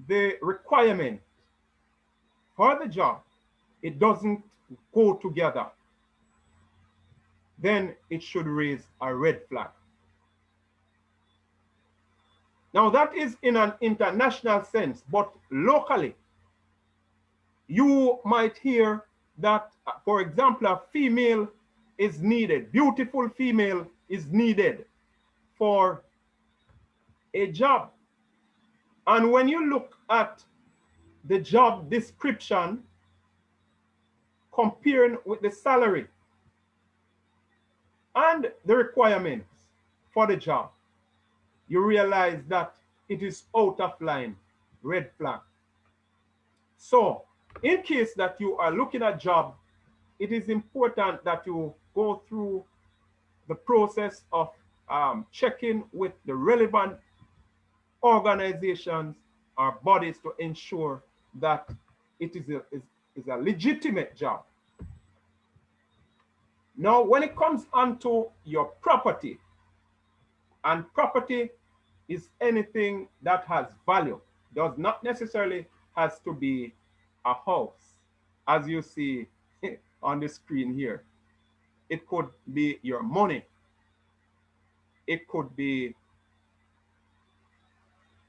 the requirement for the job, it doesn't go together, then it should raise a red flag. Now, that is in an international sense, but locally, you might hear that, for example, a female is needed, beautiful female is needed for a job. And when you look at the job description, comparing with the salary and the requirements, for the job, you realize that it is out of line, red flag. So in case that you are looking at job, it is important that you go through the process of checking with the relevant organizations or bodies to ensure that it is a legitimate job. Now, when it comes onto your property, and property is anything that has value, does not necessarily has to be a house, as you see on the screen here. It could be your money. It could be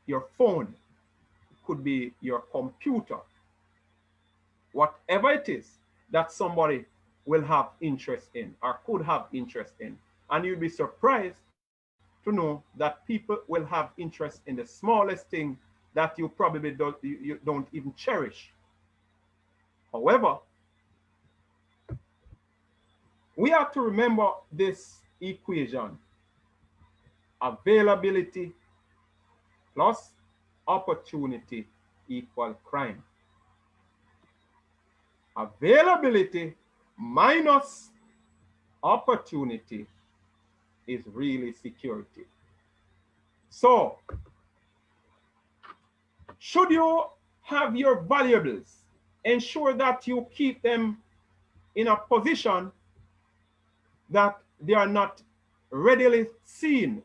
your phone. It could be your computer. Whatever it is that somebody will have interest in or could have interest in. And you'll be surprised to know that people will have interest in the smallest thing that you probably you don't even cherish. However, we have to remember this equation: availability plus opportunity equal crime. Availability minus opportunity is really security. So, should you have your valuables, ensure that you keep them in a position that they are not readily seen.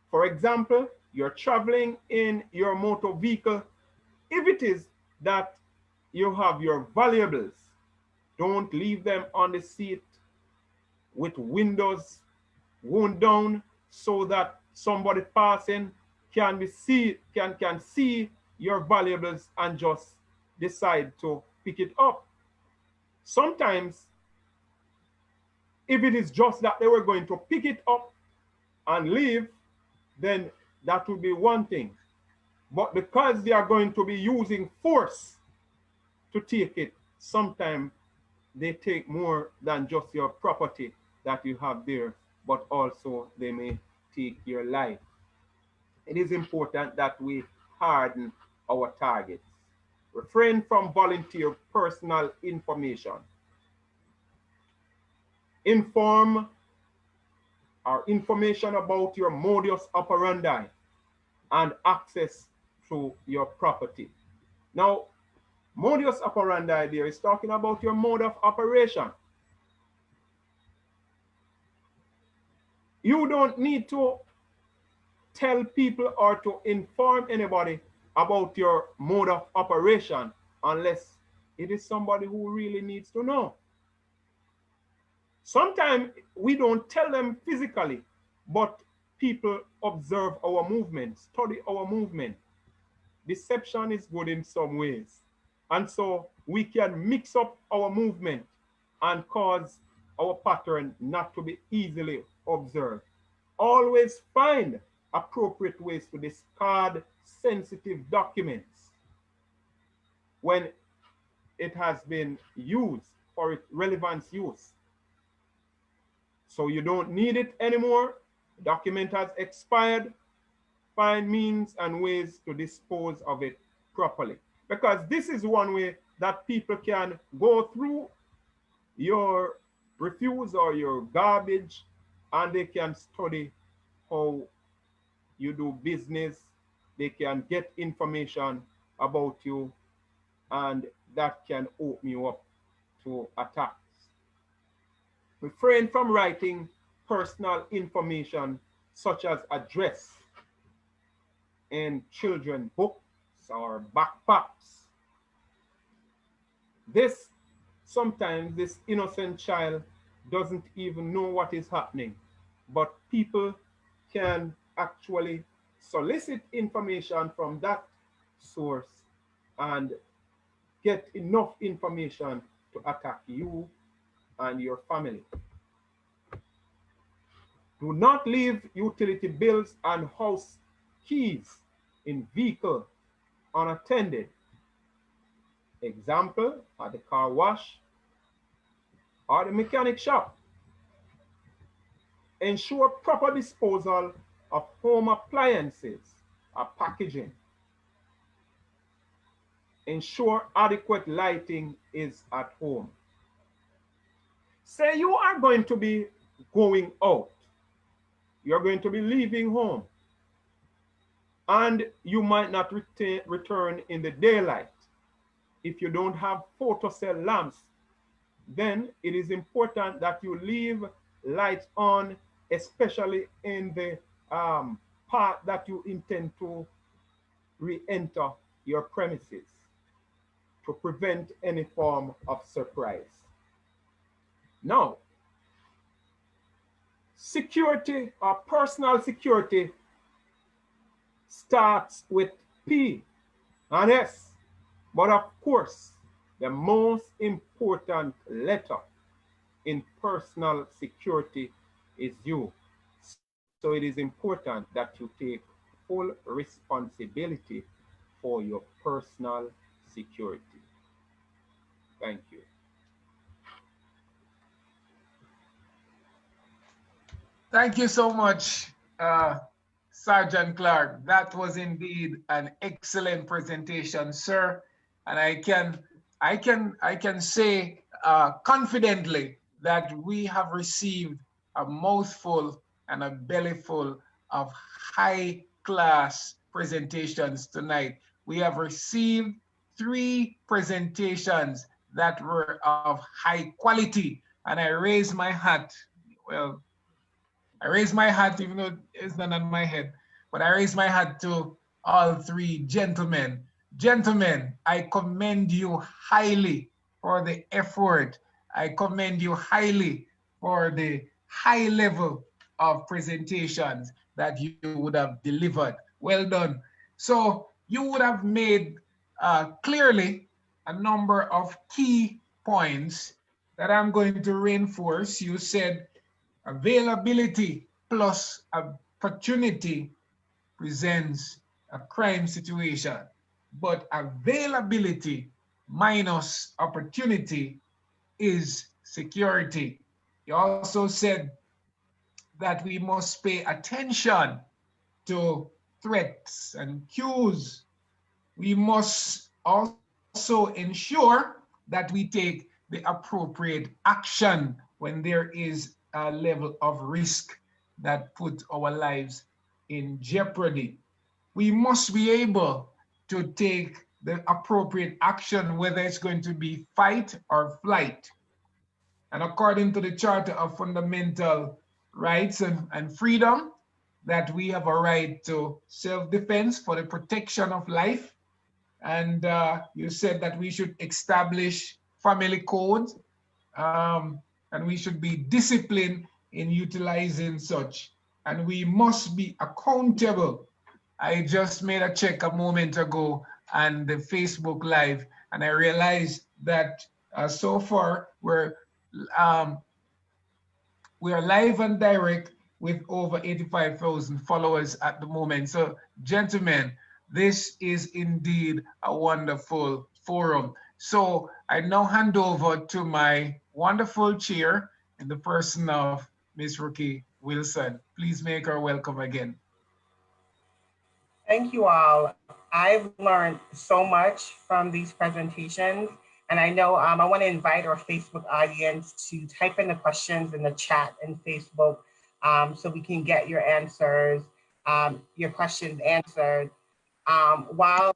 For example, you're traveling in your motor vehicle. If it is that you have your valuables, don't leave them on the seat with windows wound down so that somebody passing can see your valuables and just decide to pick it up. Sometimes, if it is just that they were going to pick it up and leave, then that would be one thing. But because they are going to be using force to take it, sometimes they take more than just your property that you have there, but also they may take your life. It is important that we harden our targets. Refrain from volunteer personal information. Inform or information about your modus operandi and access to your property. Now, modus operandi there is talking about your mode of operation. You don't need to tell people or to inform anybody about your mode of operation unless it is somebody who really needs to know. Sometimes we don't tell them physically, but people observe our movement, study our movement. Deception is good in some ways. And so we can mix up our movement and cause our pattern not to be easily observed. Always find appropriate ways to discard sensitive documents when it has been used for its relevance use. So you don't need it anymore. The document has expired. Find means and ways to dispose of it properly. Because this is one way that people can go through your refuse or your garbage and they can study how you do business. They can get information about you and that can open you up to attacks. Refrain from writing personal information such as address in children books or backpacks. Sometimes this innocent child doesn't even know what is happening, but people can actually solicit information from that source and get enough information to attack you and your family. Do not leave utility bills and house keys in vehicle unattended. Example, at the car wash or the mechanic shop. Ensure proper disposal of home appliances or packaging. Ensure adequate lighting is at home. Say you are going to be going out. You're going to be leaving home. And you might not return in the daylight. If you don't have photocell lamps, then it is important that you leave lights on, especially in the part that you intend to re-enter your premises to prevent any form of surprise. Now, security or personal security starts with P and S, but of course, the most important letter in personal security is you. So it is important that you take full responsibility for your personal security. Thank you. Thank you so much, Sergeant Clark. That was indeed an excellent presentation, sir. And I can say confidently that we have received a mouthful and a bellyful of high-class presentations tonight. We have received 3 presentations that were of high quality, and I raise my hat. Well, I raise my hat, even though it's not on my head, but I raise my hat to all 3 gentlemen. Gentlemen, I commend you highly for the effort. I commend you highly for the high level of presentations that you would have delivered. Well done. So you would have made clearly a number of key points that I'm going to reinforce. You said availability plus opportunity presents a crime situation, but availability minus opportunity is security. You also said that we must pay attention to threats and cues. We must also ensure that we take the appropriate action when there is a level of risk that put our lives in jeopardy. We must be able to take the appropriate action, whether it's going to be fight or flight. And according to the Charter of Fundamental Rights and Freedom, that we have a right to self-defense for the protection of life. And you said that we should establish family codes, and we should be disciplined in utilizing such. And we must be accountable. I just made a check a moment ago on the Facebook Live, and I realized that so far we are live and direct with over 85,000 followers at the moment. So, gentlemen, this is indeed a wonderful forum. So I now hand over to my wonderful chair in the person of Ms. Rookie Wilson. Please make her welcome again. Thank you all. I've learned so much from these presentations. And I know I want to invite our Facebook audience to type in the questions in the chat in Facebook so we can get your answers, your questions answered. While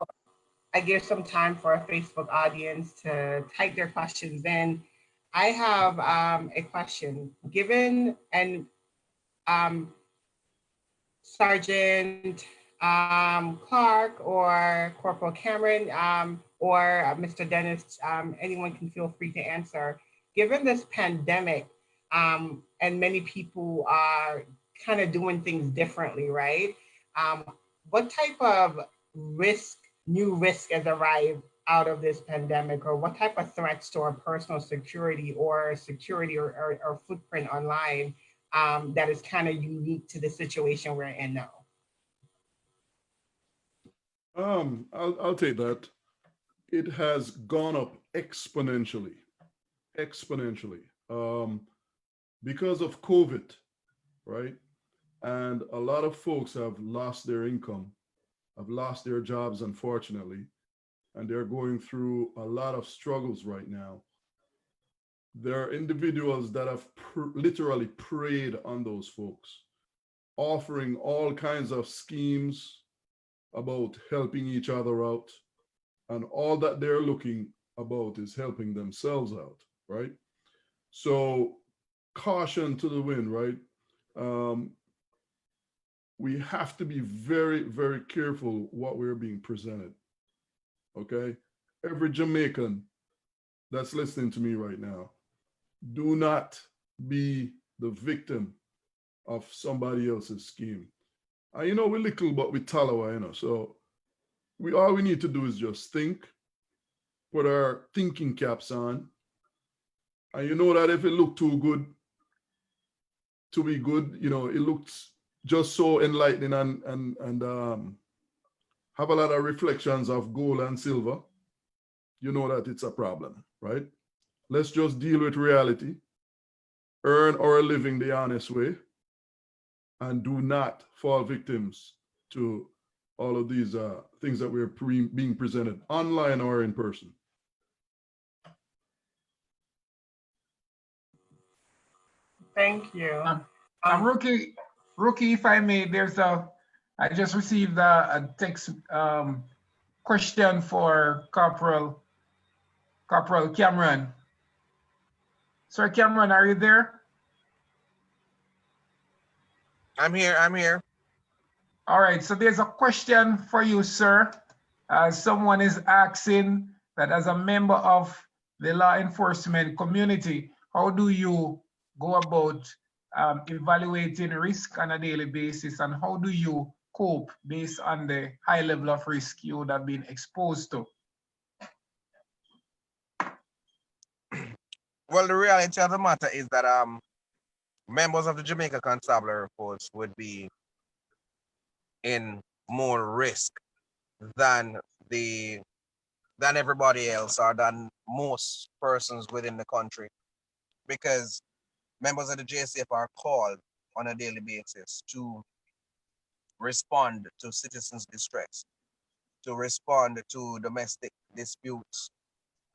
I give some time for our Facebook audience to type their questions in, I have a question. Given and Sergeant Clark or Corporal Cameron or Mr. Dennis, anyone can feel free to answer. Given this pandemic and many people are kind of doing things differently, right? What type of new risk has arrived out of this pandemic, or what type of threats to our personal security or footprint online that is kind of unique to the situation we're in now? I'll take that. It has gone up exponentially, because of COVID, right? And a lot of folks have lost their income, have lost their jobs, unfortunately, and they're going through a lot of struggles right now. There are individuals that have literally preyed on those folks, offering all kinds of schemes about helping each other out. And all that they're looking about is helping themselves out, right? So, caution to the wind, right? We have to be very, very careful what we're being presented, okay? Every Jamaican that's listening to me right now, do not be the victim of somebody else's scheme. You know, we're little, but we tallow, you know. So all we need to do is just think, put our thinking caps on, and you know that if it looked too good to be good, you know, it looks just so enlightening and have a lot of reflections of gold and silver, you know that it's a problem, right? Let's just deal with reality, earn our living the honest way, and do not fall victims to all of these things that we're being presented online or in person. Thank you. Rookie, if I may, I just received a text question for Corporal Cameron. Sir Cameron, are you there? I'm here. All right, so there's a question for you, sir. Someone is asking that as a member of the law enforcement community, how do you go about evaluating risk on a daily basis, and how do you cope based on the high level of risk you would have been exposed to? Well, the reality of the matter is that members of the Jamaica Constabulary Force would be in more risk than everybody else, or than most persons within the country, because members of the JCF are called on a daily basis to respond to citizens' distress, to respond to domestic disputes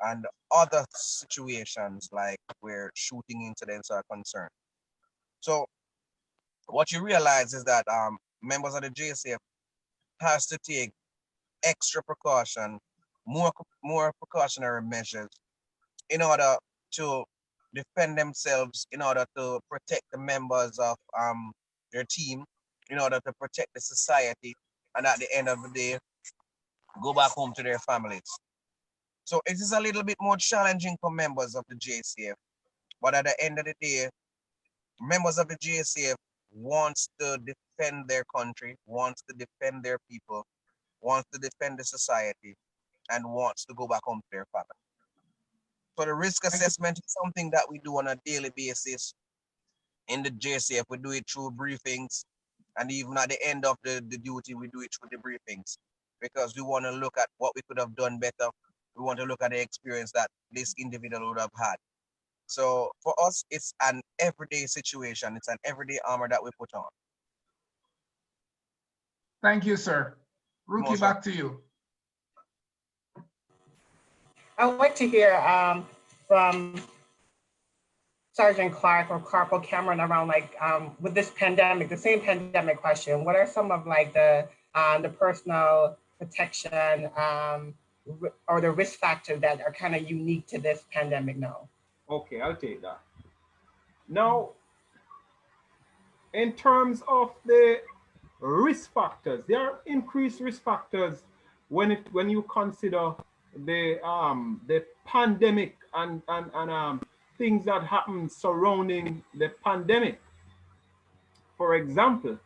and other situations like where shooting incidents are concerned. So what you realize is that members of the JCF has to take extra precaution, more precautionary measures in order to defend themselves, in order to protect the members of their team, in order to protect the society, and at the end of the day, go back home to their families. So it is a little bit more challenging for members of the JCF, but at the end of the day, members of the JCF wants to defend their country, wants to defend their people, wants to defend the society, and wants to go back home to their family. So the risk assessment is something that we do on a daily basis in the JCF. We do it through briefings, and even at the end of the duty, we do it through the briefings, because we want to look at what we could have done better. We want to look at the experience that this individual would have had. So for us, it's an everyday situation. It's an everyday armor that we put on. Thank you, sir. Rookie, back to you. I would like to hear from Sergeant Clark or Corporal Cameron around with this pandemic, the same pandemic question. What are some of the personal protection or the risk factors that are kind of unique to this pandemic now? Okay, I'll take that. Now, in terms of the risk factors, there are increased risk factors when you consider the pandemic and things that happen surrounding the pandemic. For example,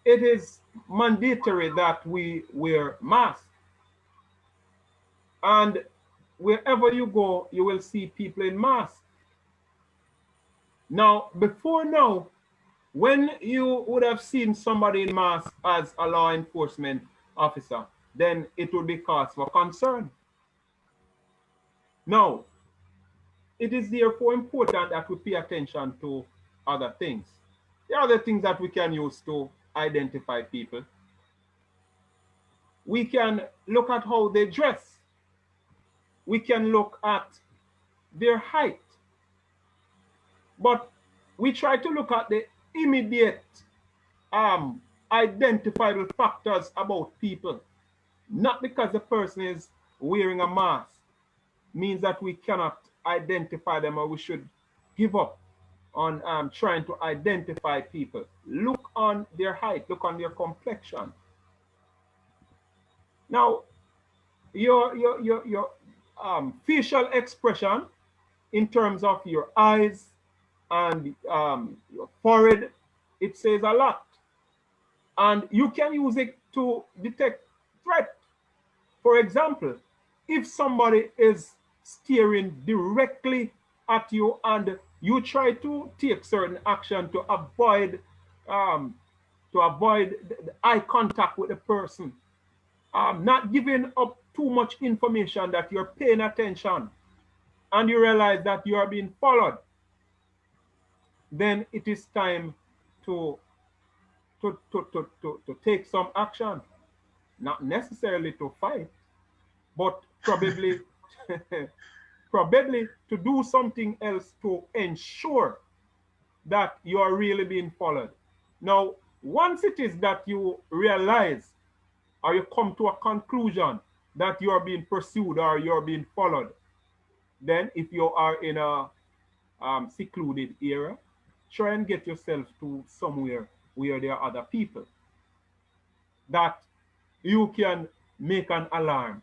it is mandatory that we wear masks, and wherever you go, you will see people in masks. Now, before now, when you would have seen somebody in mask as a law enforcement officer, then it would be cause for concern. Now, it is therefore important that we pay attention to other things. There are other things that we can use to identify people. We can look at how they dress. We can look at their height. But we try to look at the immediate identifiable factors about people. Not because the person is wearing a mask means that we cannot identify them, or we should give up on trying to identify people. Look on their height, look on their complexion. Now, your facial expression in terms of your eyes and your forehead, it says a lot. And you can use it to detect threat. For example, if somebody is staring directly at you and you try to take certain action to avoid the eye contact with the person, not giving up too much information that you're paying attention, and you realize that you are being followed, then it is time to take some action. Not necessarily to fight, but probably probably to do something else to ensure that you are really being followed. Now, once it is that you realize or you come to a conclusion that you are being pursued or you're being followed, then if you are in a secluded area, try and get yourself to somewhere where there are other people that you can make an alarm.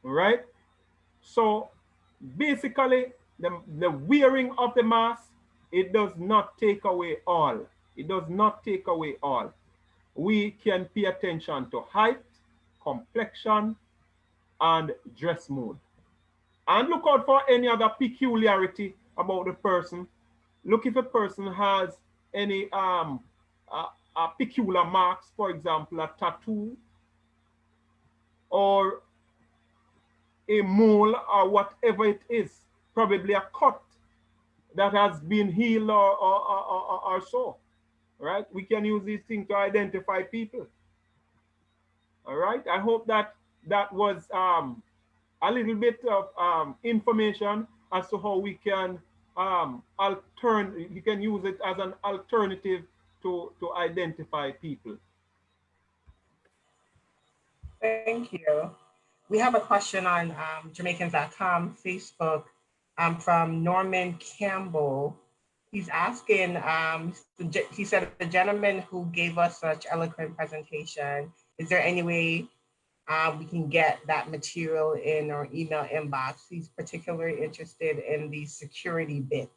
All right? So basically, the wearing of the mask, it does not take away all. It does not take away all. We can pay attention to height, complexion, and dress mode. And look out for any other peculiarity about the person. Look if a person has any peculiar marks, for example, a tattoo or a mole or whatever it is, probably a cut that has been healed or so, right? We can use these things to identify people. All right, I hope that that was a little bit of information as to how we can you can use it as an alternative to identify people. Thank you. We have a question on Jamaicans.com Facebook from Norman Campbell. He's asking, he said, the gentleman who gave us such eloquent presentation, is there any way we can get that material in our email inbox? He's particularly interested in the security bit.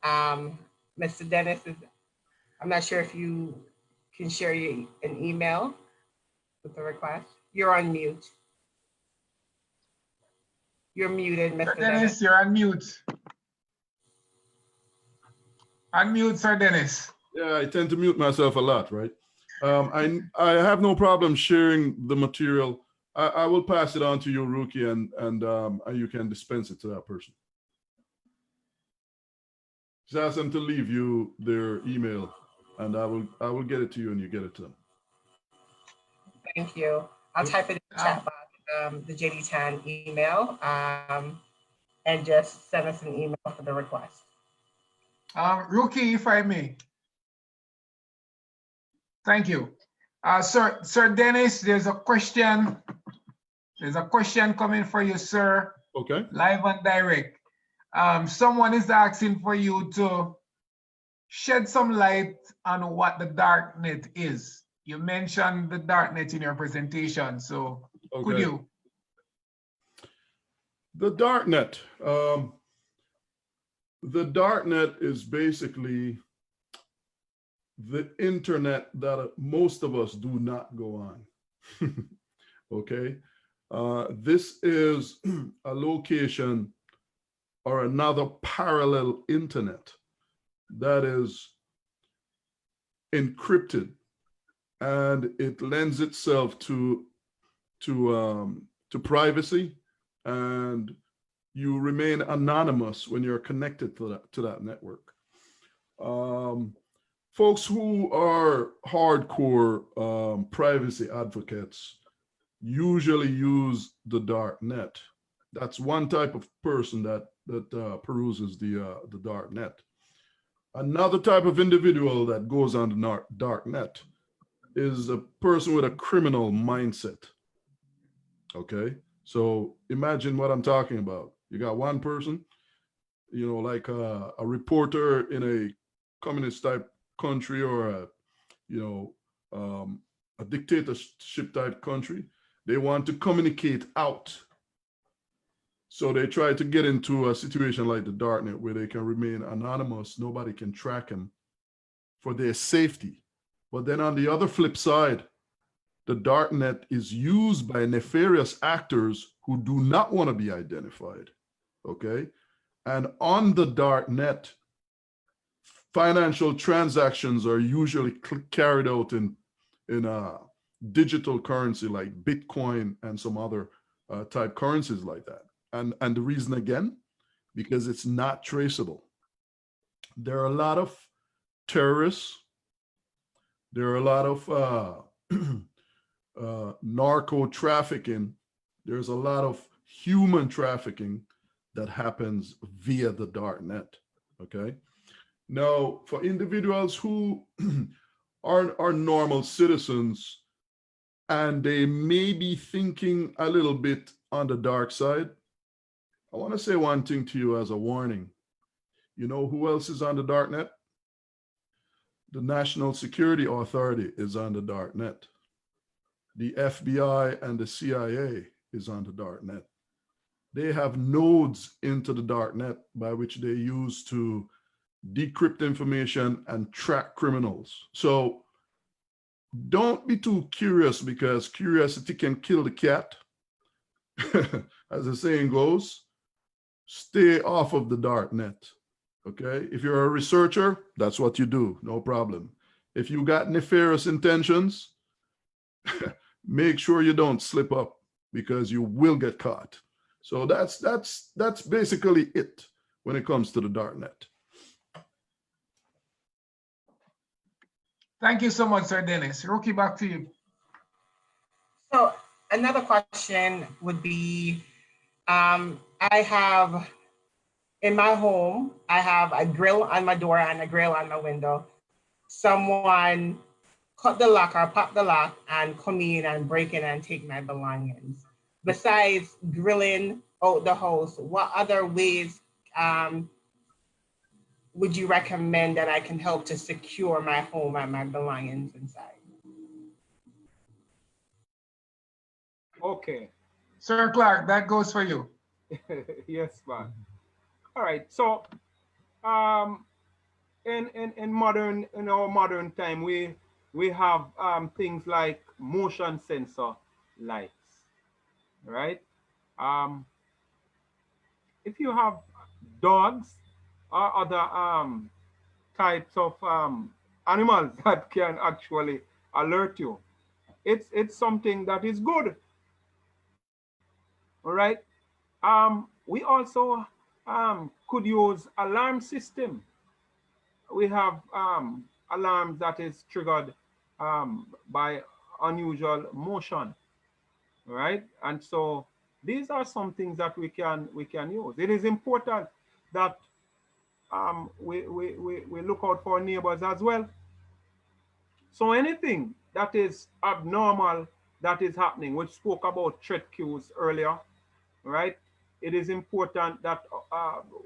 Mr. Dennis, I'm not sure if you can share an email with the request. You're on mute. You're muted, Mr. Dennis. You're on mute. Unmute, Sir Dennis. Yeah, I tend to mute myself a lot, right? I have no problem sharing the material. I will pass it on to you, Rookie, and you can dispense it to that person. Just ask them to leave you their email, and I will get it to you, and you get it to them. Thank you. I'll type it in the chat box, the JD Tan email, and just send us an email for the request. Rookie, if I may. Thank you. Sir Dennis, there's a question. There's a question coming for you, sir. Okay. Live and direct. Someone is asking for you to shed some light on what the darknet is. You mentioned the darknet in your presentation, so okay. Could you? The darknet. The darknet is basically the internet that most of us do not go on. Okay. This is a location or another parallel internet that is encrypted, and it lends itself to privacy and you remain anonymous when you're connected to that network. Folks who are hardcore privacy advocates usually use the dark net. That's one type of person that peruses the dark net. Another type of individual that goes on the dark net is a person with a criminal mindset. Okay, so imagine what I'm talking about. You got one person, you know, like a reporter in a communist type country or a dictatorship type country. They want to communicate out. So they try to get into a situation like the darknet where they can remain anonymous. Nobody can track them for their safety. But then on the other flip side, the darknet is used by nefarious actors who do not want to be identified. Okay. And on the darknet, financial transactions are usually carried out in digital currency like Bitcoin and some other type currencies like that. And the reason, again, because it's not traceable. There are a lot of terrorists. There are a lot of narco trafficking. There's a lot of human trafficking that happens via the dark net. Okay. Now, for individuals who are normal citizens and they may be thinking a little bit on the dark side, I want to say one thing to you as a warning. You know who else is on the dark net? The National Security Authority is on the dark net. The FBI and the CIA is on the dark net. They have nodes into the dark net by which they use to decrypt information and track criminals. So don't be too curious, because curiosity can kill the cat. As the saying goes, stay off of the dark net. Okay. If you're a researcher, that's what you do. No problem. If you got nefarious intentions, make sure you don't slip up, because you will get caught. So that's basically it when it comes to the dark net. Thank you so much, Sir Dennis. Rookie, back to you. So another question would be, I have in my home, I have a grill on my door and a grill on my window. Someone cut the lock or pop the lock and come in and break in and take my belongings. Besides grilling out the house, what other ways would you recommend that I can help to secure my home and my belongings inside? Okay. Sir Clark, that goes for you. Yes, man. All right. So, in our modern time, we have things like motion sensor lights, right? If you have dogs or other types of animals that can actually alert you, it's something that is good. All right. We also could use alarm system. We have alarms that is triggered by unusual motion, right? And so these are some things that we can use. It is important that we look out for our neighbors as well. So anything that is abnormal that is happening, we spoke about threat cues earlier, right? It is important that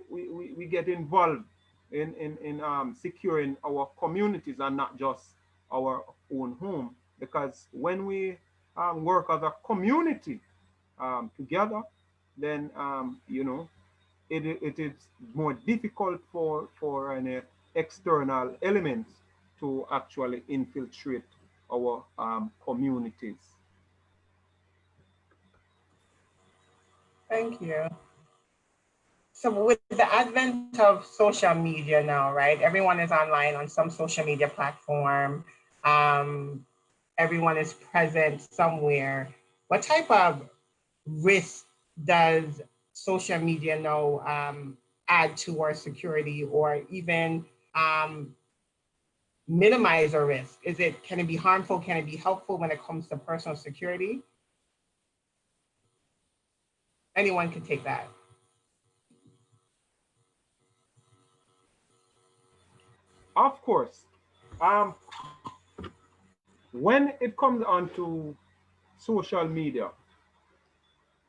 we get involved in securing our communities and not just our own home, because when we work as a community together, then it is more difficult for an external elements to actually infiltrate our communities. Thank you. So with the advent of social media now, right? Everyone is online on some social media platform. Everyone is present somewhere. What type of risk does social media know add to our security or even minimize our risk? Can it be harmful? Can it be helpful when it comes to personal security? Anyone can take that. Of course. When it comes on to social media,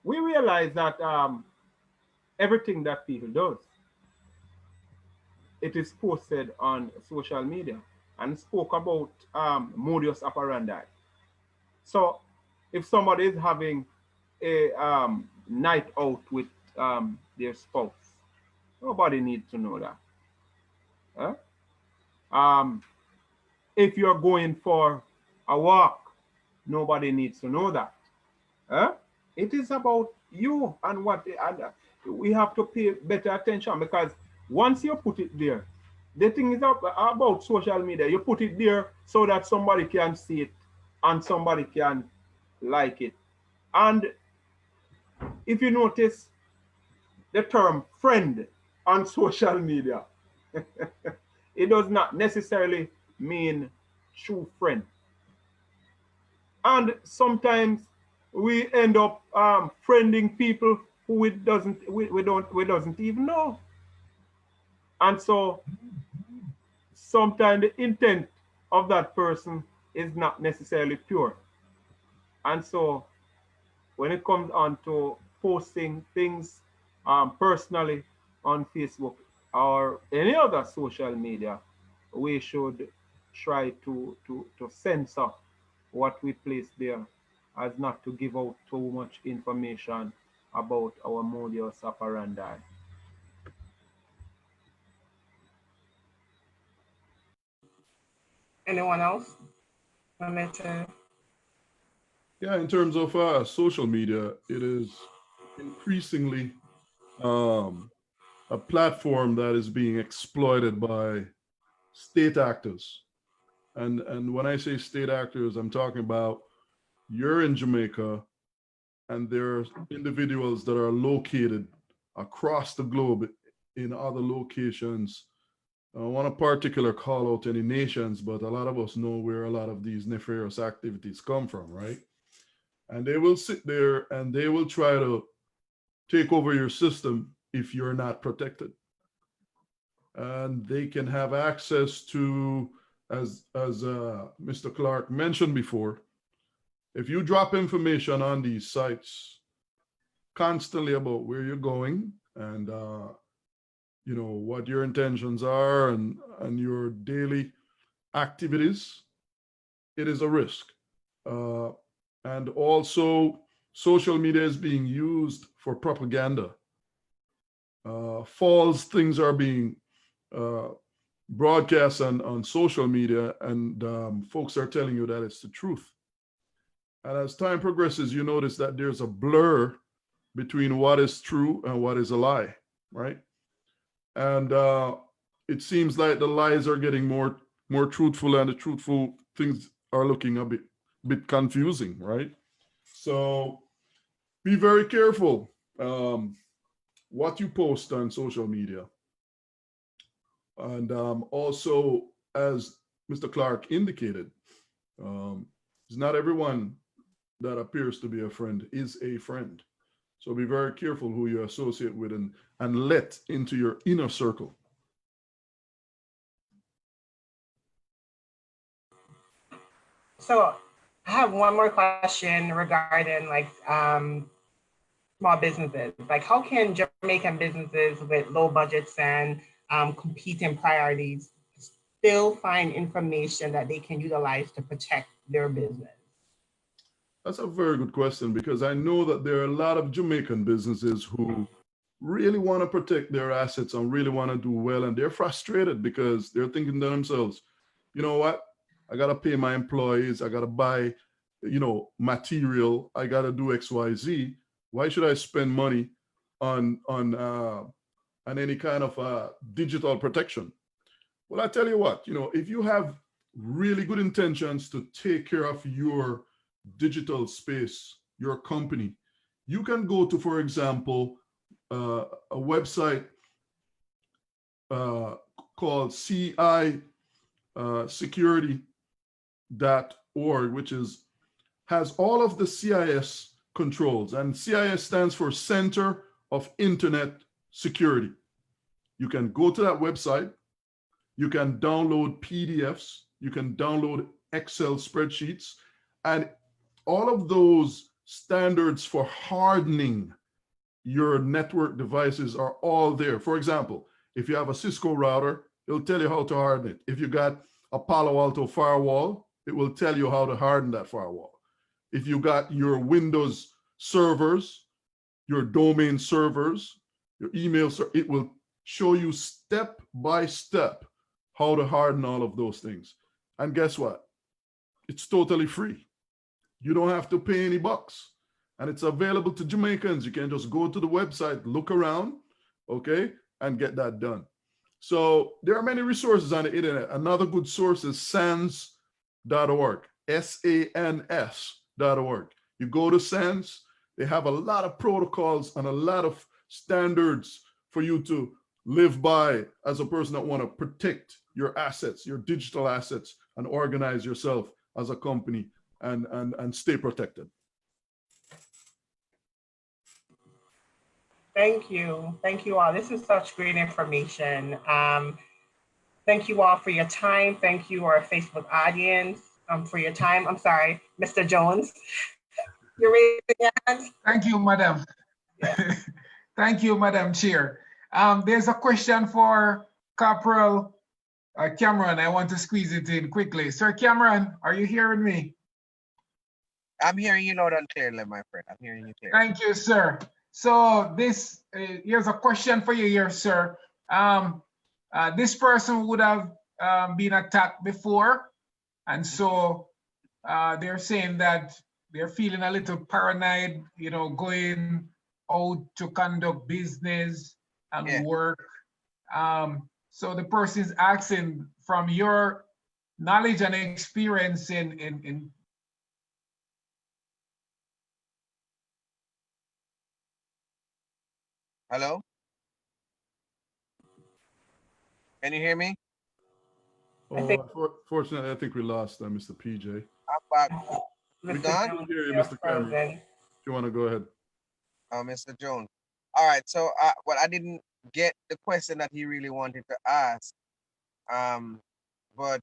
we realize that everything that people does, it is posted on social media, and spoke about modus operandi. So if somebody is having a night out with their spouse, nobody needs to know that. Huh? If you're going for a walk, nobody needs to know that. Huh? It is about you and we have to pay better attention, because once you put it there, the thing is about social media, you put it there so that somebody can see it and somebody can like it. And if you notice the term friend on social media, it does not necessarily mean true friend. And sometimes we end up friending people who we doesn't even know. And so sometimes the intent of that person is not necessarily pure. And so when it comes on to posting things personally on Facebook or any other social media, we should try to censor what we place there, as not to give out too much information about our modus operandi. Anyone else wanted to? Yeah, in terms of social media, it is increasingly a platform that is being exploited by state actors. And when I say state actors, I'm talking about you're in Jamaica and there are individuals that are located across the globe in other locations. I don't want to particular call out any nations, but a lot of us know where a lot of these nefarious activities come from, right? And they will sit there and they will try to take over your system if you're not protected. And they can have access to, as Mr. Clark mentioned before, if you drop information on these sites constantly about where you're going and you know what your intentions are and your daily activities, it is a risk. And also, social media is being used for propaganda. False things are being broadcast on social media, and folks are telling you that it's the truth. And as time progresses, you notice that there's a blur between what is true and what is a lie, right? And it seems like the lies are getting more truthful, and the truthful things are looking a bit confusing, right? So be very careful what you post on social media. And also, as Mr. Clark indicated, it's not everyone that appears to be a friend is a friend. So be very careful who you associate with and let into your inner circle. So I have one more question regarding like small businesses. Like, how can Jamaican businesses with low budgets and competing priorities still find information that they can utilize to protect their business? That's a very good question, because I know that there are a lot of Jamaican businesses who really want to protect their assets and really want to do well, and they're frustrated because they're thinking to themselves, you know what, I got to pay my employees, I got to buy, you know, material, I got to do XYZ. Why should I spend money on any kind of digital protection? Well, I tell you what, you know, if you have really good intentions to take care of your digital space, your company, you can go to, for example, a website called CISecurity.org, which has all of the CIS controls, and CIS stands for Center of Internet Security. You can go to that website, you can download PDFs, you can download Excel spreadsheets, and all of those standards for hardening your network devices are all there. For example, if you have a Cisco router, it'll tell you how to harden it. If you got a Palo Alto firewall, it will tell you how to harden that firewall. If you got your Windows servers, your domain servers, your email server, it will show you step by step how to harden all of those things. And guess what? It's totally free. You don't have to pay any bucks. And it's available to Jamaicans. You can just go to the website, look around, okay, and get that done. So there are many resources on the internet. Another good source is SANS.org, SANS.org. You go to SANS, they have a lot of protocols and a lot of standards for you to live by as a person that want to protect your assets, your digital assets, and organize yourself as a company and stay protected. Thank you. Thank you all. This is such great information. Thank you all for your time. Thank you, our Facebook audience, for your time. I'm sorry, Mr. Jones. You're raising your hand. Thank you, Madam. Yeah. Thank you, Madam Chair. There's a question for Corporal Cameron. I want to squeeze it in quickly. Sir Cameron, are you hearing me? I'm hearing you loud and clearly, my friend. I'm hearing you clearly. Thank you, sir. So this here's a question for you here, sir. This person would have been attacked before, and so they're saying that they're feeling a little paranoid, you know, going out to conduct business and work. So the person is asking, from your knowledge and experience in Hello? Can you hear me? Fortunately, I think we lost Mr. PJ. I'm back. We Mr. done? Jones, Hear you, you're Mr. Cameron. frozen. If you want to go ahead. Mr. Jones. All right, so well, I didn't get the question that he really wanted to ask. But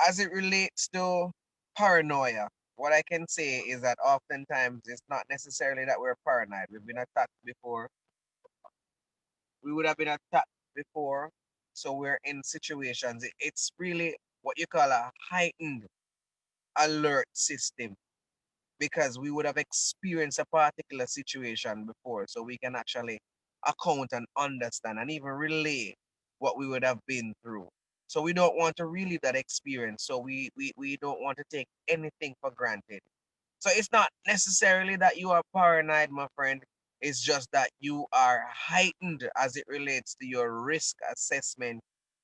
as it relates to paranoia, what I can say is that oftentimes it's not necessarily that we're paranoid. We've been attacked before. We would have been attacked before. So we're in situations. It's really what you call a heightened alert system, because we would have experienced a particular situation before, so we can actually account and understand and even relate what we would have been through. So we don't want to relive that experience. So we don't want to take anything for granted. So it's not necessarily that you are paranoid, my friend. It's just that you are heightened as it relates to your risk assessment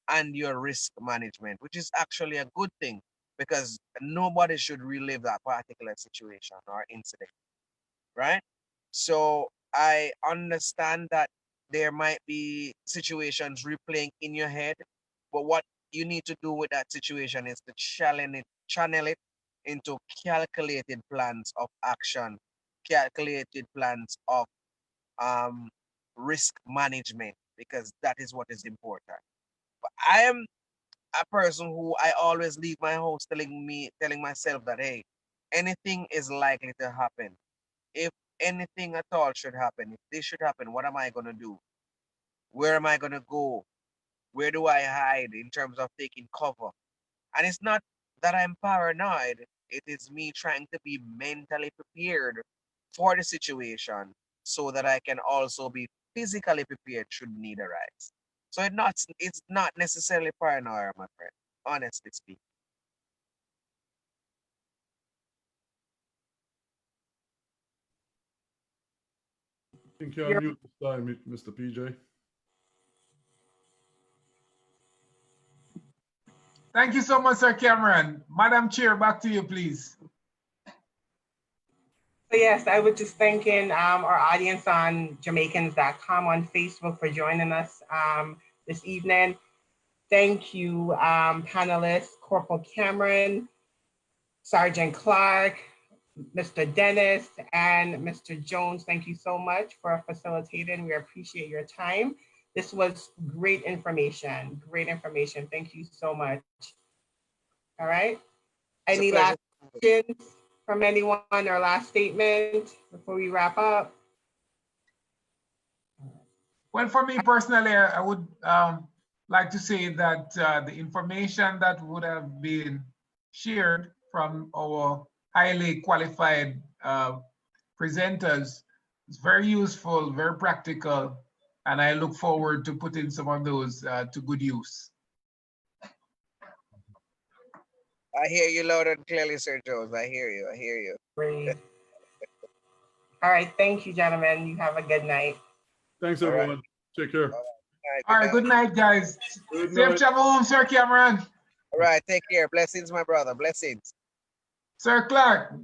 and your risk management, which is actually a good thing, because nobody should relive that particular situation or incident, right? So I understand that there might be situations replaying in your head, but what you need to do with that situation is to channel it into calculated plans of action, calculated plans of risk management, because that is what is important. But I am a person who I always leave my house telling myself that, hey, anything is likely to happen. If anything at all should happen, if this should happen, what am I going to do? Where am I going to go? Where do I hide in terms of taking cover? And it's not that I'm paranoid. It is me trying to be mentally prepared for the situation so that I can also be physically prepared should need arise. So it's not necessarily paranoia, my friend, honestly speaking. I think you're on mute this time, Mr. PJ. Thank you so much, Sir Cameron. Madam Chair, back to you, please. yes, I was just thanking our audience on Jamaicans.com on Facebook for joining us this evening. Thank you, panelists, Corporal Cameron, Sergeant Clark, Mr. Dennis, and Mr. Jones. Thank you so much for facilitating. We appreciate your time. This was great information, great information. Thank you so much. All right. It's a Any pleasure. last questions from anyone or last statement before we wrap up? Well, for me personally, I would like to say that the information that would have been shared from our highly qualified presenters is very useful, very practical, and I look forward to putting some of those to good use. I hear you loud and clearly, Sir Jones. I hear you. I hear you. Great. All right. Thank you, gentlemen. You have a good night. Thanks, All right. everyone. Take care. All right, good night, guys. Good Safe night. travel home, Sir Cameron. All right. Take care. Blessings, my brother. Blessings. Sir Clark.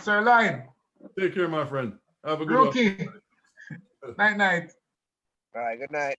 Sir Lloyd. Take care, my friend. Have a good one. Rookie. Night, night. All right. Good night.